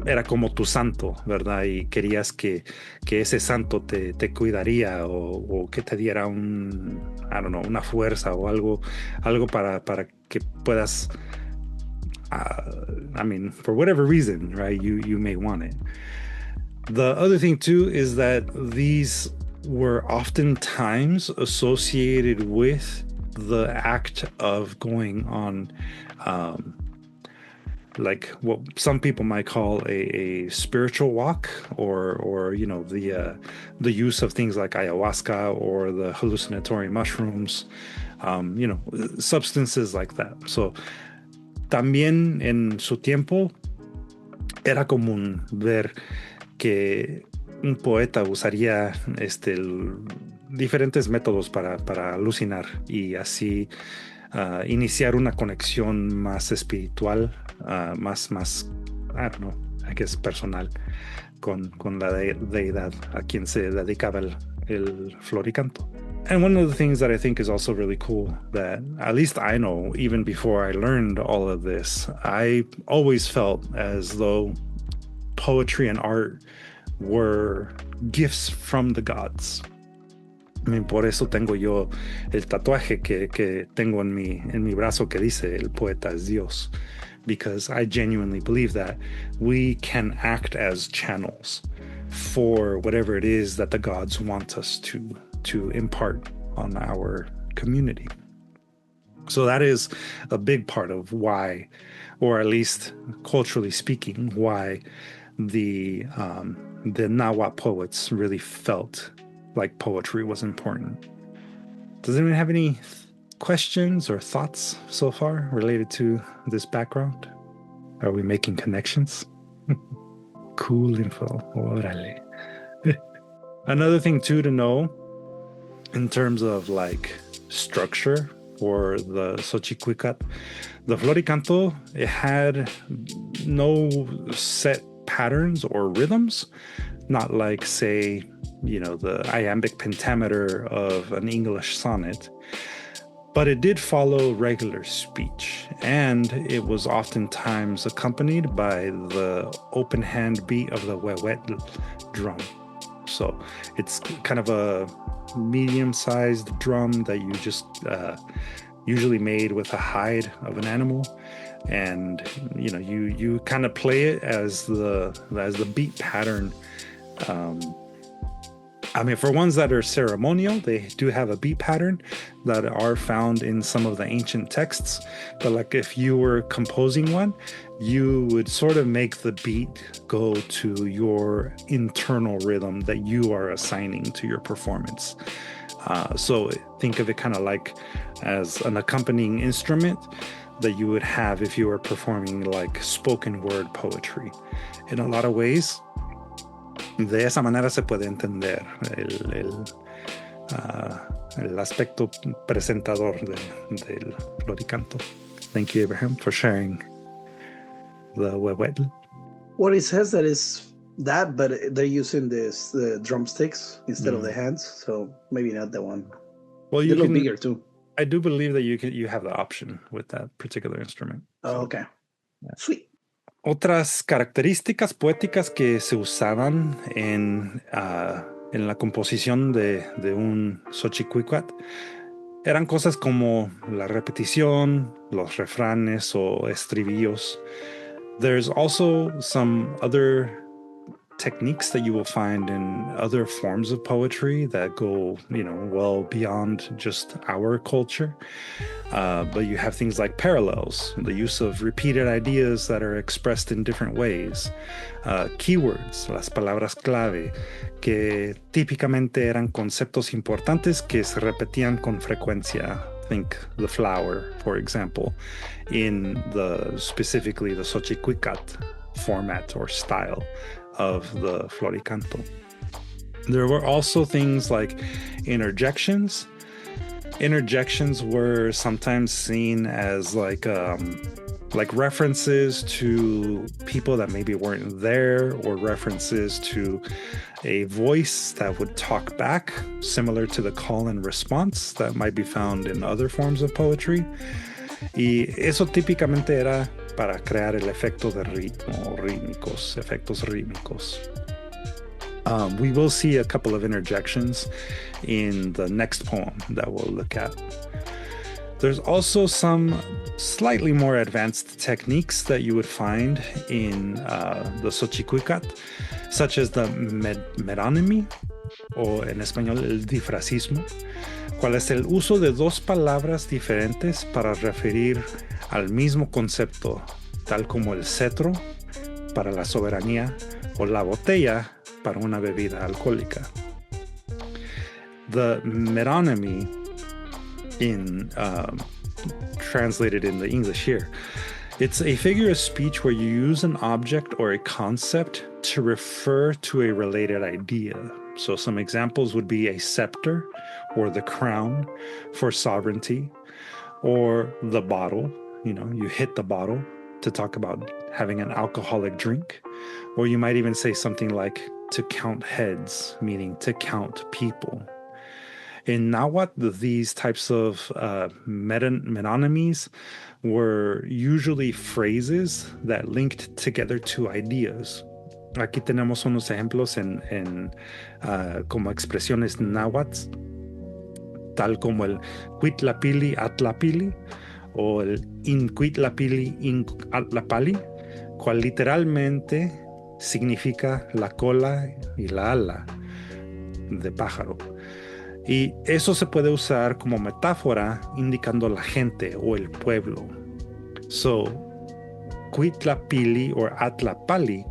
era como tu santo, ¿verdad? Y querías que ese santo te cuidaría o que te diera una fuerza o algo para que puedas, for whatever reason, right? You may want it. The other thing too is that these were oftentimes associated with the act of going on like what some people might call a spiritual walk, or the use of things like ayahuasca or the hallucinatory mushrooms, substances like that. So también en su tiempo era común ver que un poeta usaría diferentes métodos para alucinar y así iniciar una conexión más espiritual, más I guess personal con la deidad a quien se dedicaba el Floricanto. And one of the things that I think is also really cool, that at least I know, even before I learned all of this, I always felt as though poetry and art were gifts from the gods. I mean, por eso tengo yo el tatuaje que tengo en mi brazo que dice el poeta es Dios, because I genuinely believe that we can act as channels for whatever it is that the gods want us to impart on our community. So that is a big part of why, or at least culturally speaking, why the Náhuatl poets really felt like poetry was important. Does anyone have any questions or thoughts so far related to this background? Are we making connections? Cool info. Órale. Another thing too to know in terms of like structure for the Xochicuicatl, the Floricanto, it had no set patterns or rhythms, not like, say, the iambic pentameter of an English sonnet, but it did follow regular speech, and it was oftentimes accompanied by the open hand beat of the Náhuatl drum. So it's kind of a medium-sized drum that you just usually made with a hide of an animal, and you kind of play it as the beat pattern. For ones that are ceremonial, they do have a beat pattern that are found in some of the ancient texts. But like if you were composing one, you would sort of make the beat go to your internal rhythm that you are assigning to your performance. So think of it kind of like as an accompanying instrument that you would have if you were performing like spoken word poetry. In a lot of ways, de esa manera se puede entender el aspecto presentador del Floricanto. Thank you, Abraham, for sharing the Náhuatl. What it says that is that, but they're using the drumsticks instead of the hands, so maybe not that one. Well, they look bigger too. I do believe that you have the option with that particular instrument. Oh, okay. Yeah. Sweet. Otras características poéticas que se usaban en la composición de un Xochicuicatl eran cosas como la repetición, los refranes o estribillos. There's also some other techniques that you will find in other forms of poetry that go, well beyond just our culture. But you have things like parallels, the use of repeated ideas that are expressed in different ways. Keywords, las palabras clave, que típicamente eran conceptos importantes que se repetían con frecuencia. Think the flower, for example, in specifically the Xochicuicatl format or style of the Floricanto. There were also things like interjections. Interjections were sometimes seen as like references to people that maybe weren't there, or references to a voice that would talk back, similar to the call and response that might be found in other forms of poetry. Y eso típicamente era para crear el efecto de ritmo, efectos rítmicos. We will see a couple of interjections in the next poem that we'll look at. There's also some slightly more advanced techniques that you would find in the Xochicuicatl, such as the meronymy, o en español el difracismo, cual es el uso de dos palabras diferentes para referir al mismo concepto, tal como el cetro para la soberanía o la botella para una bebida alcohólica. The metonymy, translated in the English here, it's a figure of speech where you use an object or a concept to refer to a related idea. So some examples would be a scepter or the crown for sovereignty, or the bottle. You hit the bottle to talk about having an alcoholic drink. Or you might even say something like to count heads, meaning to count people. In Náhuatl, these types of metonymies were usually phrases that linked together two ideas. Aquí tenemos unos ejemplos como expresiones náhuatl, tal como el cuitlapili atlapili o el incuitlapili incatlapali, cual literalmente significa la cola y la ala de pájaro. Y eso se puede usar como metáfora indicando la gente o el pueblo. So, cuitlapili or atlapali,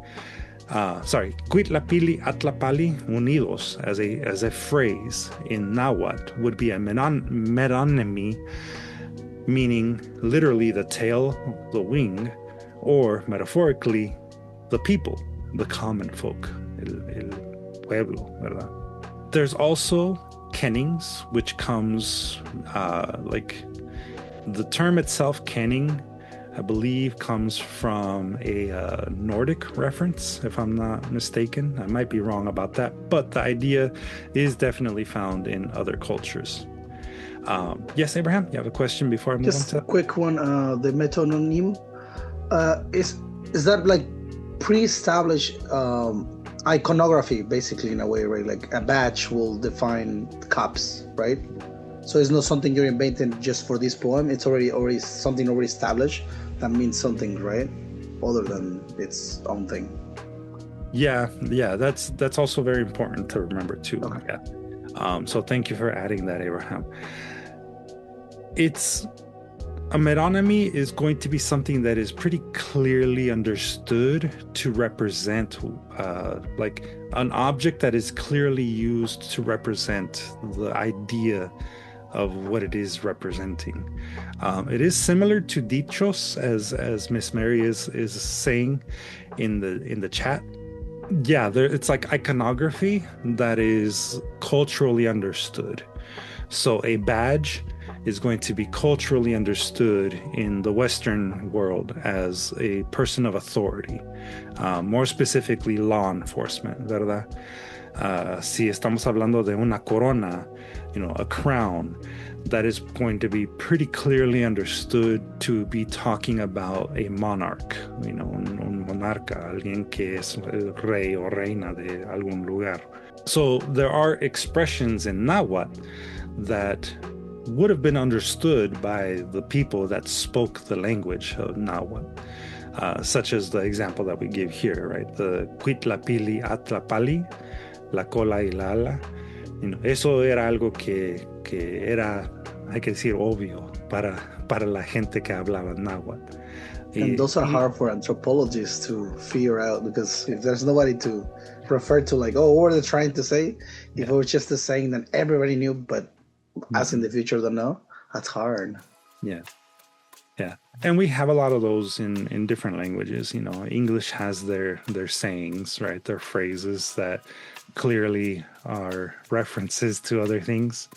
Cuitlapili Atlapali unidos as a phrase in Náhuatl would be a metonymy, meaning literally the tail, the wing, or metaphorically the people, the common folk, el pueblo, ¿verdad? There's also kennings, which comes like the term itself, kenning, I believe comes from a Nordic reference, if I'm not mistaken. I might be wrong about that, but the idea is definitely found in other cultures. Yes, Abraham, you have a question before I move on to that? Just a quick one. The metonym, is that like pre-established iconography, basically, in a way, right? Like a badge will define cups, right? So it's not something you're inventing just for this poem. It's already something already established that means something, right? Other than its own thing. Yeah, that's also very important to remember too. Okay. Yeah. So thank you for adding that, Abraham. A metonymy is going to be something that is pretty clearly understood to represent like an object that is clearly used to represent the idea of what it is representing. It is similar to dichos, as Miss Mary is saying in the chat. Yeah, it's like iconography that is culturally understood. So a badge is going to be culturally understood in the Western world as a person of authority, more specifically law enforcement, ¿verdad? Si estamos hablando de una corona, a crown, that is going to be pretty clearly understood to be talking about a monarch, un monarca, alguien que es el rey o reina de algún lugar. So there are expressions in Náhuatl that would have been understood by the people that spoke the language of Náhuatl, such as the example that we give here, right? The cuitlapili atlapali, la cola y la ala. Eso era algo que era, hay que decir, obvio para la gente que hablaba Náhuatl. And those are hard for anthropologists to figure out, because if there's nobody to refer to, like, what were they trying to say? If it was just a saying that everybody knew, but us in the future don't know, that's hard. Yeah. And we have a lot of those in different languages. English has their sayings, right? Their phrases that clearly are references to other things,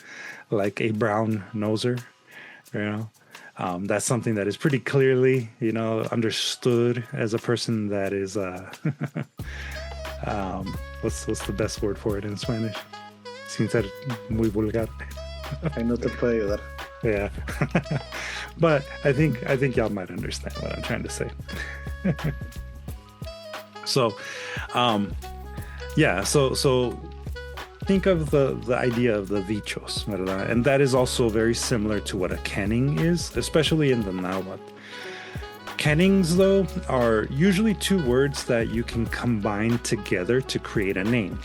like a brown noser. That's something that is pretty clearly, understood as a person that is what's the best word for it in Spanish? Sin ser muy vulgar. Ay, no te puedo ayudar. Yeah. But I think y'all might understand what I'm trying to say. So, yeah. So think of the idea of the dichos, ¿verdad? And that is also very similar to what a kenning is, especially in the Náhuatl. Kennings, though, are usually two words that you can combine together to create a name.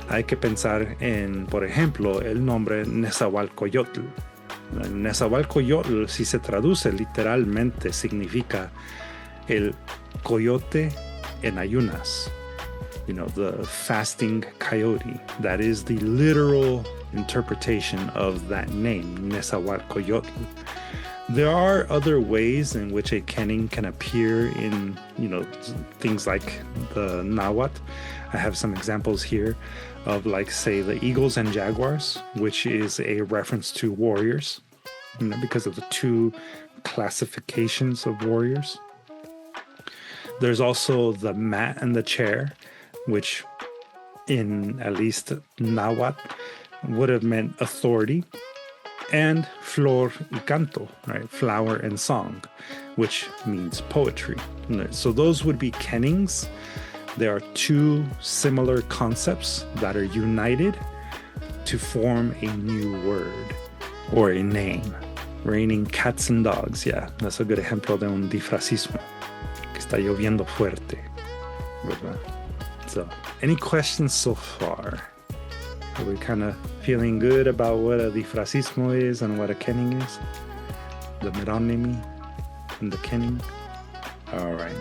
Hay que pensar en, por ejemplo, el nombre Nezahualcóyotl. Nezahualcóyotl, si se traduce literalmente, significa el coyote en ayunas. You know, the fasting coyote. That is the literal interpretation of that name, Nezahualcóyotl. There are other ways in which a kenning can appear in, you know, things like the Náhuatl. I have some examples here of, like, say, the eagles and jaguars, which is a reference to warriors, you know, because of the two classifications of warriors. There's also the mat and the chair, which in at least Náhuatl would have meant authority. And Floricanto, right? Flower and song, which means poetry. So those would be kennings. There are two similar concepts that are united to form a new word or a name. Raining cats and dogs. Yeah, that's a good ejemplo de un disfrazismo. Que está lloviendo fuerte, ¿verdad? So, any questions so far? Are we kind of feeling good about what a disfrazismo is and what a kenning is? The meronymy and the kenning? All right.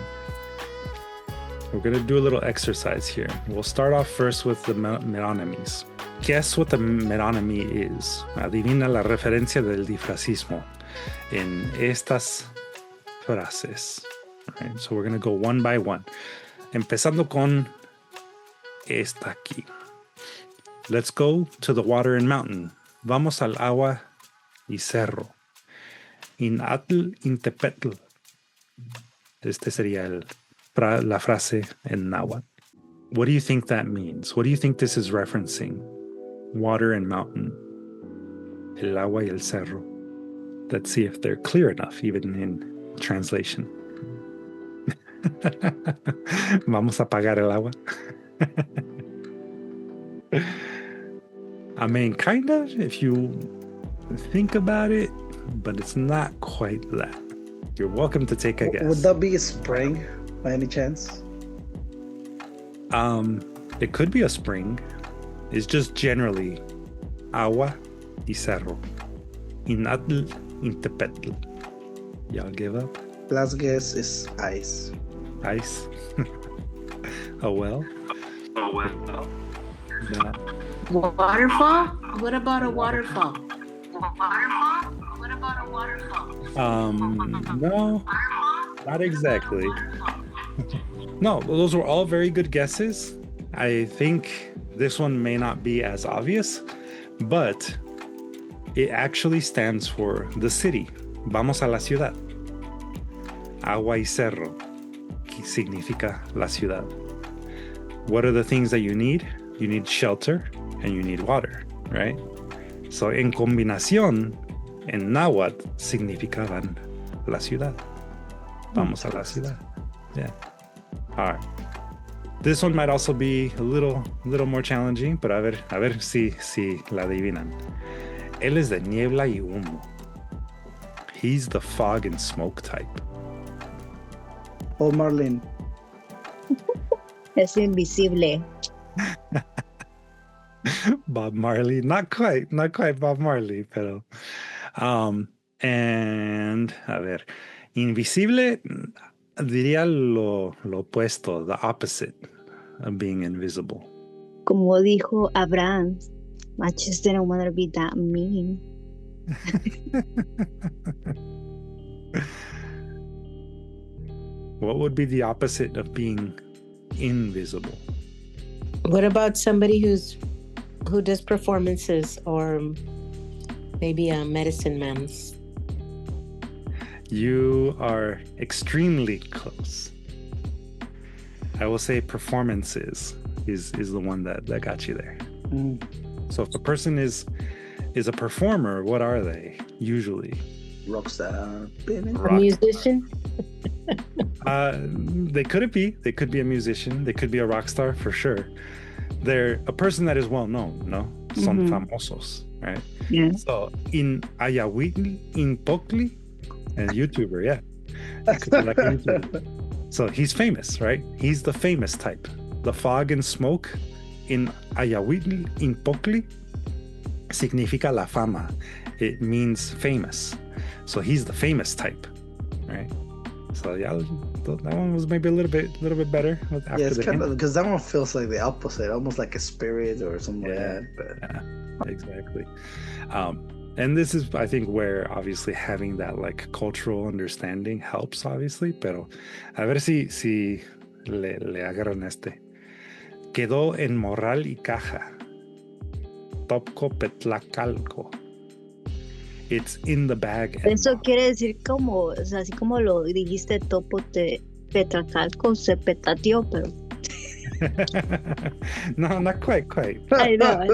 We're going to do a little exercise here. We'll start off first with the meronymies. Guess what the meronymy is. Adivina la referencia del disfrazismo en estas frases. All right, so we're going to go one by one. Empezando con esta aquí. Let's go to the water and mountain. Vamos al agua y cerro. Inatl intepetl. Este sería la frase en Náhuatl. What do you think that means? What do you think this is referencing? Water and mountain. El agua y el cerro. Let's see if they're clear enough, even in translation. Vamos a apagar el agua. I mean, kind of, if you think about it, but it's not quite that. You're welcome to take a guess. Would that be a spring, by any chance? It could be a spring. It's just generally agua y cerro. Inatl intepetl. Y'all give up? Last guess is ice. Ice? Oh, well. Oh, well. Yeah. Waterfall? What about a waterfall? No, not exactly. No, those were all very good guesses. I think this one may not be as obvious, but it actually stands for the city. Vamos a la ciudad. Agua y cerro, que significa la ciudad. What are the things that you need? You need shelter and you need water, right? So en combinación, en Náhuatl significaban la ciudad. Vamos a la ciudad. Yeah. All right. This one might also be a little more challenging, pero a ver si la adivinan. Él es de niebla y humo. He's the fog and smoke type. Oh, Marlene. Es invisible. Bob Marley, not quite Bob Marley, pero and a ver, invisible diría lo opuesto, the opposite of being invisible. Como dijo Abraham, I just didn't want to be that mean. What would be the opposite of being invisible? What about somebody who does performances or maybe a medicine man? You are extremely close. I will say performances is the one that got you there. Mm. So if a person is a performer, what are they usually? Rockstar. A musician? They could be. They could be a musician. They could be a rock star for sure. They're a person that is well known, no? Son famosos, right? Yeah. So in Ayahuitl, in Pocli, a YouTuber, yeah. He could be like a YouTuber. So he's famous, right? He's the famous type. The fog and smoke in Ayahuitl, in Pocli, significa la fama. It means famous. So he's the famous type, right? So yeah, that one was maybe a little bit better. After Yeah, it's kind hint. of because that one feels like the opposite, almost like a spirit or something like that. But Yeah, exactly. And this is, I think, where obviously having that like cultural understanding helps, obviously. Pero a ver si le agarran este. Quedó en morral y caja. Topco petlacalco. It's in the bag. and Eso box. quiere decir como, o sea, así como lo dijiste, topo te petracalco, se petateó, pero No, not quite. I know.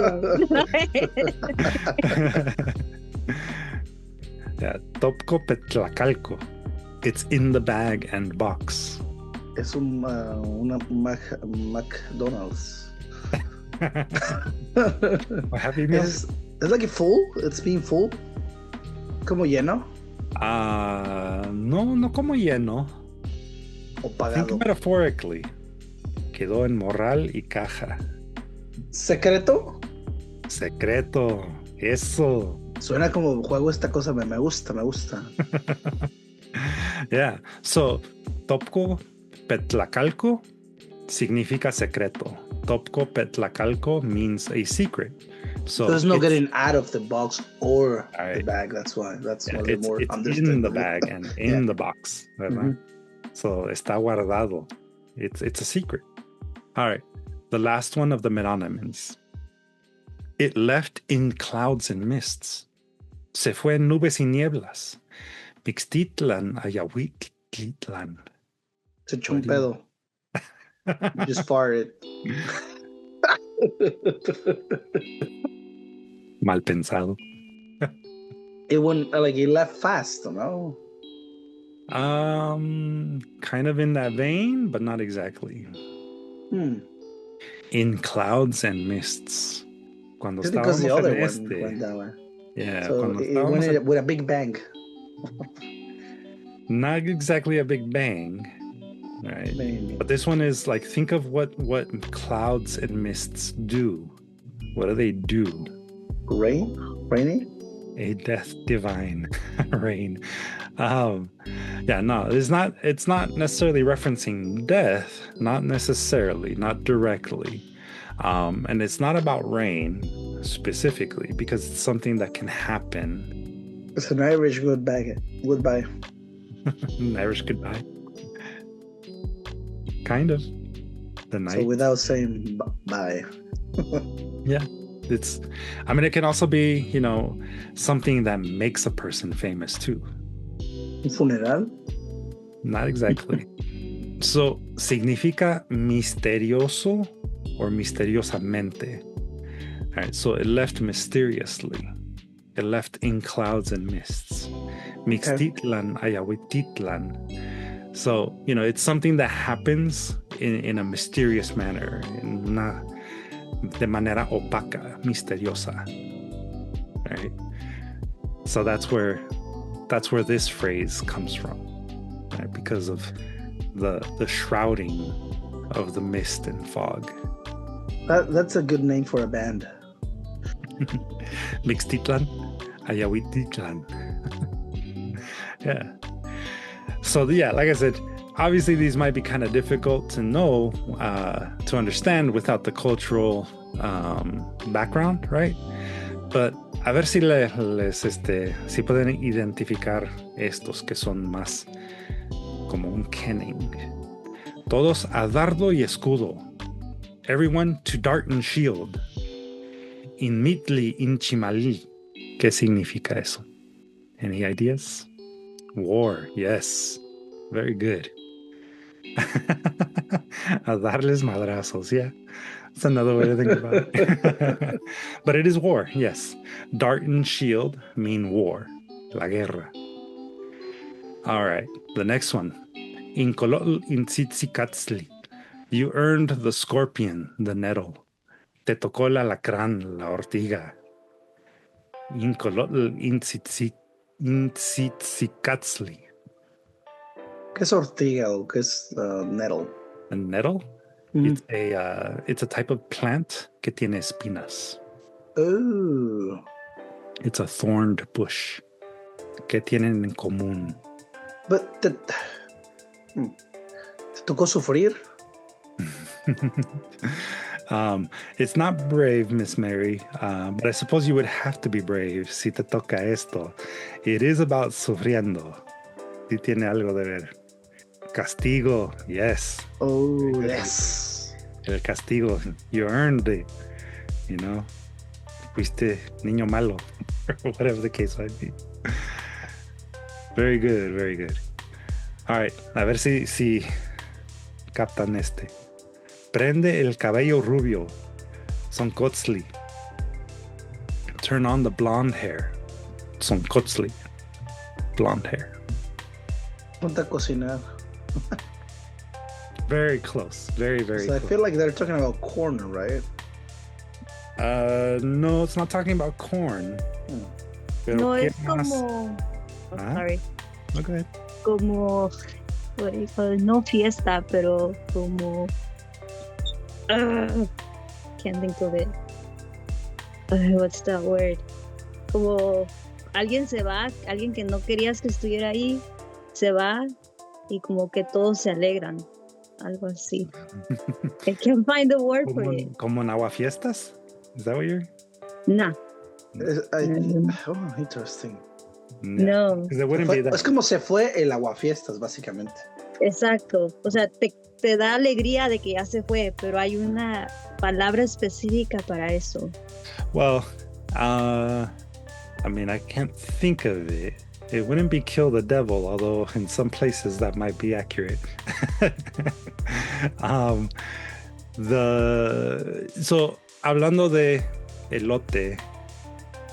Yeah, Topco petlacalco. It's in the bag and box. es una McDonald's. Happy meal? It's like a full. It's being full. Como lleno No como lleno. o Think pagado. metaphorically. Quedó en morral y caja. Secreto. Secreto. Eso. Suena como juego esta cosa. Me gusta. Yeah. So, Topco petlacalco significa secreto. Topco petlacalco means a secret. So There's no it's- getting out of the box or the Right. bag. That's why. That's yeah, one of the it's more in the understandable. bag and in the box. ¿Verdad? So está guardado. It's a secret. All right. The last one of the metonyms. It left in clouds and mists. Se fue en nubes y nieblas. Mixtitlan Ayahuitlan. Se echó un pedo. Just farted. Mal pensado. It went like it left fast, no? Kind of in that vein, but not exactly. In clouds and mists. Cuando Just because the estábamos other en one este. went that way. Yeah, So cuando it estábamos went en- with a big bang. not exactly a big bang, right? Maybe. But this one is like, think of what clouds and mists do. What do they do? Raining? A death divine rain. Yeah, no, it's not necessarily referencing death, not necessarily, not directly. And it's not about rain specifically, because it's something that can happen. It's an Irish goodbye. Irish goodbye. Kind of. The night. So without saying bye. Yeah. It can also be, something that makes a person famous too. Un funeral? Not exactly. So, significa misterioso or misteriosamente. All right, so it left mysteriously. It left in clouds and mists. Mixtitlan, Ayahuititlan. So, it's something that happens in a mysterious manner, de manera opaca, misteriosa. Right? So that's where this phrase comes from, right? Because of the shrouding of the mist and fog. That's a good name for a band. Mixtitlan, Ayahuititlan. Yeah. So yeah, like I said, obviously these might be kind of difficult to know, to understand without the cultural background, right? But a ver si si pueden identificar estos que son más como un kenning. Todos a dardo y escudo. Everyone to dart and shield. In mitli in chimalí. ¿Qué significa eso? Any ideas? War, yes. Very good. A darles madrazos, yeah. That's another way to think about it. But it is war, yes. Dart and shield mean war, la guerra. All right, the next one. Incolotl Xochicuicatl. You earned the scorpion, the nettle. Te tocó el alacrán, la ortiga. Incolotl Xochicuicatl. ¿Qué es ortiga o qué es nettle? A nettle? Mm. It's a type of plant que tiene espinas. Oh. It's a thorned bush. ¿Qué tienen en común? But ¿te tocó sufrir? It's not brave, Miss Mary, but I suppose you would have to be brave si te toca esto. It is about sufriendo. Sí tiene algo de ver. Castigo, yes. Oh, yes. El castigo, you earned it, you know. Fuiste niño malo, or whatever the case might be. Very good, very good. All right, a ver si captan este. Prende el cabello rubio, Soncotzli. Turn on the blonde hair, Soncotzli. Blonde hair. Ponte a cocinar. Very close, very, very So I close. feel like they're talking about corn, right? No, it's not talking about corn. Pero No, ¿qué es más? como. Oh, Ah. sorry. Okay. Como. What do you call it? No fiesta, pero como. Can't think of it. What's that word? Como alguien se va, alguien que no querías que estuviera ahí, se va y como que todos se alegran. Algo así. I can't find the word for it. Como en aguafiestas? Is that what you're? Nah. Oh, interesting. No. Because it wouldn't be that. Es como se fue el aguafiestas, básicamente. Exacto. O sea, te da alegría de que ya se fue, pero hay una palabra específica para eso. Well, I mean, I can't think of it. It wouldn't be kill the devil, although in some places that might be accurate. So, hablando de elote,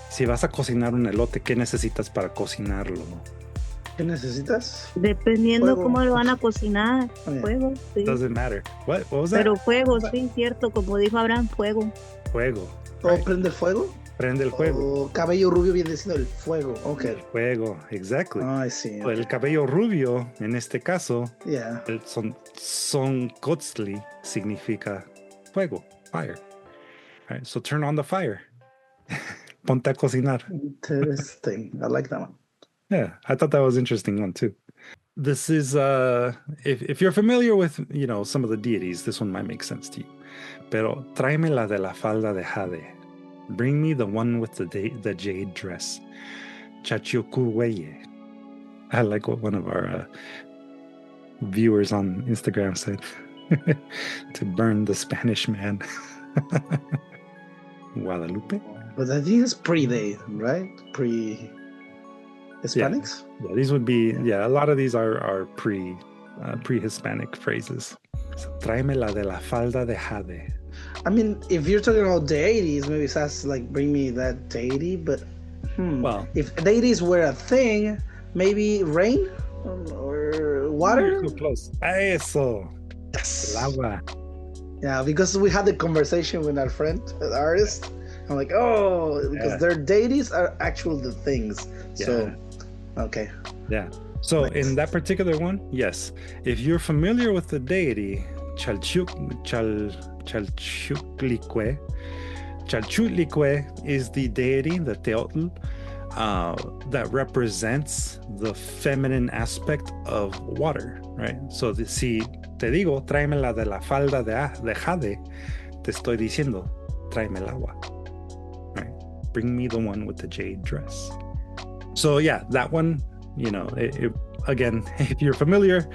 si vas a cocinar un elote, ¿qué necesitas para cocinarlo? ¿Qué necesitas? Dependiendo Fuego. cómo lo van a cocinar. Oh, yeah. Fuego, sí. Doesn't matter. What was that? Pero fuego, sí, cierto. Como dijo Abraham, fuego. Fuego. ¿O Right. prende el fuego? Prende el fuego. O cabello rubio viene siendo el fuego. El Okay. fuego, exactly. I see. El cabello rubio, en este caso, Yeah. el soncotzli significa fuego, fire. All right, so turn on the fire. Ponte a cocinar. Interesting. I like that one. Yeah, I thought that was an interesting one too. This is if you're familiar with, you know, some of the deities, this one might make sense to you. Pero tráeme la de la falda de jade. Bring me the one with the jade dress. Xochicuicatl. I like what one of our viewers on Instagram said. To burn the Spanish man. Guadalupe? But I think it's pre-day, right? Pre-Hispanics? Yeah, these would be, a lot of these are pre-Hispanic phrases. So, tráeme la de la falda de jade. I mean, if you're talking about deities, maybe it says like bring me that deity, but Well, if deities were a thing, maybe rain or water? you're so close. Eso. Yes. El agua. Yeah, because we had the conversation with our friend, the artist. I'm like, oh, because Yeah. their deities are actual the things. So, okay. Yeah. So Nice. in that particular one, yes. If you're familiar with the deity, Chalchutlicue is the deity, the Teotl, that represents the feminine aspect of water, right? So si te digo, tráeme la de la falda de jade, te estoy diciendo, tráeme el agua, right? Bring me the one with the jade dress. So yeah, that one, you know, again, if you're familiar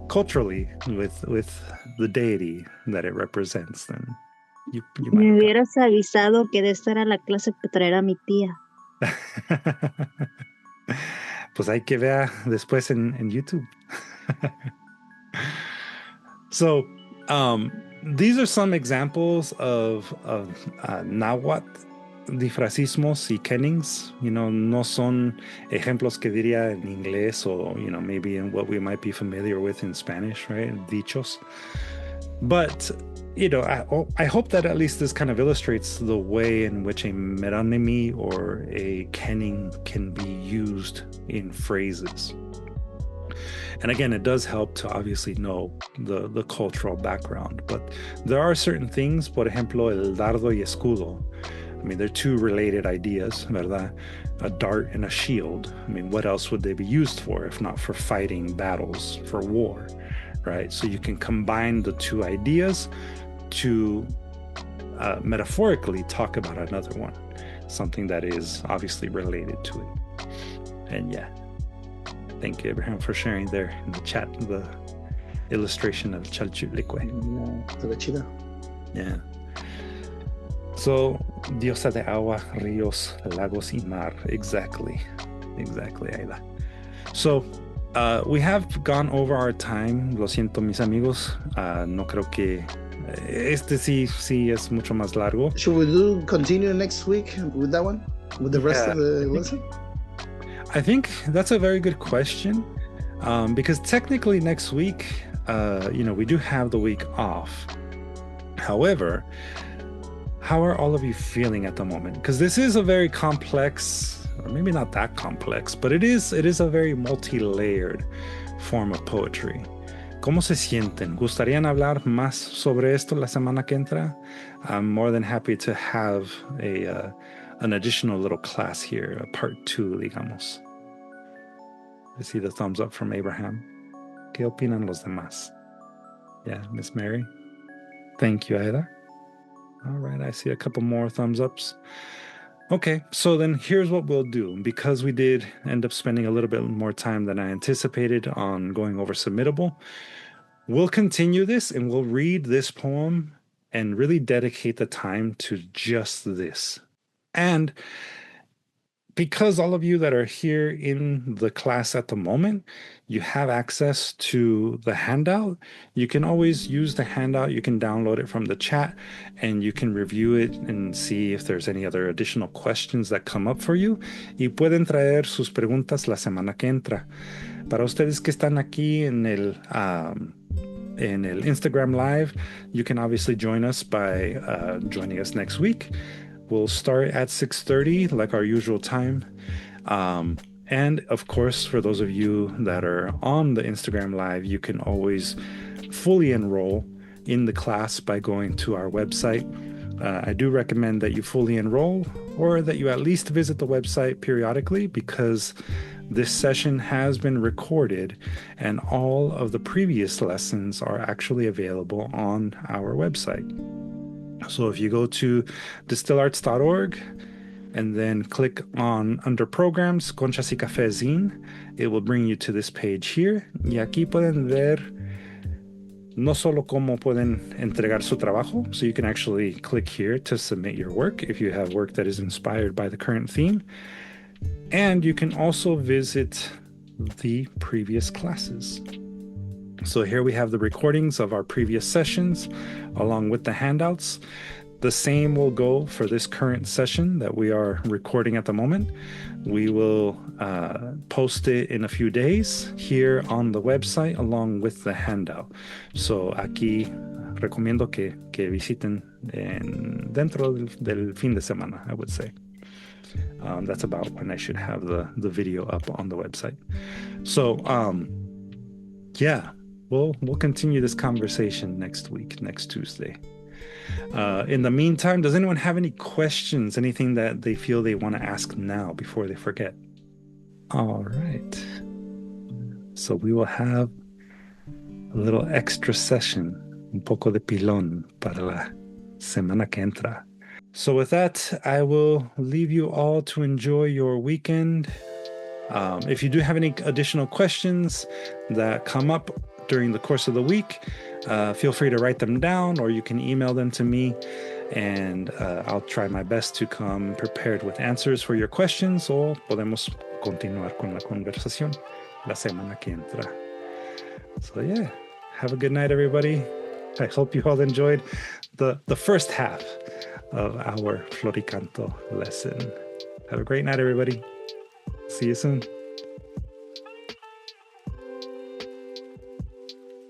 culturally with the deity that it represents, then you Me might hubieras avisado que de esta era la clase que traerá mi tía. Pues hay que ver después en YouTube. So, these are some examples of Náhuatl difracismos y kennings, no son ejemplos que diría en inglés o, maybe in what we might be familiar with in Spanish, right? Dichos. But, I hope that at least this kind of illustrates the way in which a metonymy or a kenning can be used in phrases. And again, it does help to obviously know the cultural background, but there are certain things, por ejemplo, el dardo y escudo. I mean, they're two related ideas, ¿verdad? A dart and a shield. I mean, what else would they be used for if not for fighting battles, for war, right? So you can combine the two ideas to metaphorically talk about another one, something that is obviously related to it. And yeah. Thank you, Abraham, for sharing there in the chat the illustration of Xochicuicatl. Yeah. So, diosa de agua, ríos, lagos y mar. Exactly, Aida. So, we have gone over our time. Lo siento, mis amigos. No creo que sí es mucho más largo. Should we continue next week with that one? With the rest of the lesson? I think that's a very good question, because technically next week, we do have the week off. However, how are all of you feeling at the moment? Because this is a very complex, or maybe not that complex, but it is a very multi-layered form of poetry. ¿Cómo se sienten? ¿Gustarían hablar más sobre esto la semana que entra? I'm more than happy to have an additional little class here, a part 2, digamos. I see the thumbs up from Abraham. ¿Qué opinan los demás? Yeah, Miss Mary. Thank you, Aida. All right, I see a couple more thumbs ups. Okay, so then here's what we'll do. Because we did end up spending a little bit more time than I anticipated on going over Submittable, we'll continue this and we'll read this poem and really dedicate the time to just this. And because all of you that are here in the class at the moment, you have access to the handout. You can always use the handout. You can download it from the chat and you can review it and see if there's any other additional questions that come up for you. Y pueden traer sus preguntas la semana que entra. Para ustedes que están aquí en el Instagram Live, you can obviously join us by joining us next week. We'll start at 6:30, like our usual time. And of course, for those of you that are on the Instagram Live, you can always fully enroll in the class by going to our website. I do recommend that you fully enroll or that you at least visit the website periodically, because this session has been recorded and all of the previous lessons are actually available on our website. So if you go to distillarts.org and then click on under programs, Conchas y Café Zine, it will bring you to this page here. Y aquí pueden ver no solo cómo pueden entregar su trabajo, so you can actually click here to submit your work if you have work that is inspired by the current theme. And you can also visit the previous classes. So here we have the recordings of our previous sessions along with the handouts. The same will go for this current session that we are recording at the moment. We will post it in a few days here on the website along with the handout. So aquí recomiendo que visiten dentro del fin de semana, I would say. That's about when I should have the video up on the website. So yeah, we'll continue this conversation next week, next Tuesday. In the meantime, does anyone have any questions, anything that they feel they want to ask now before they forget? All right. So we will have a little extra session, un poco de pilón para la semana que entra. So with that, I will leave you all to enjoy your weekend. If you do have any additional questions that come up during the course of the week, feel free to write them down or you can email them to me, and I'll try my best to come prepared with answers for your questions, o podemos continuar con la conversación la semana que entra. So yeah, have a good night, everybody. I hope you all enjoyed the first half of our Floricanto lesson. Have a great night, everybody. See you soon.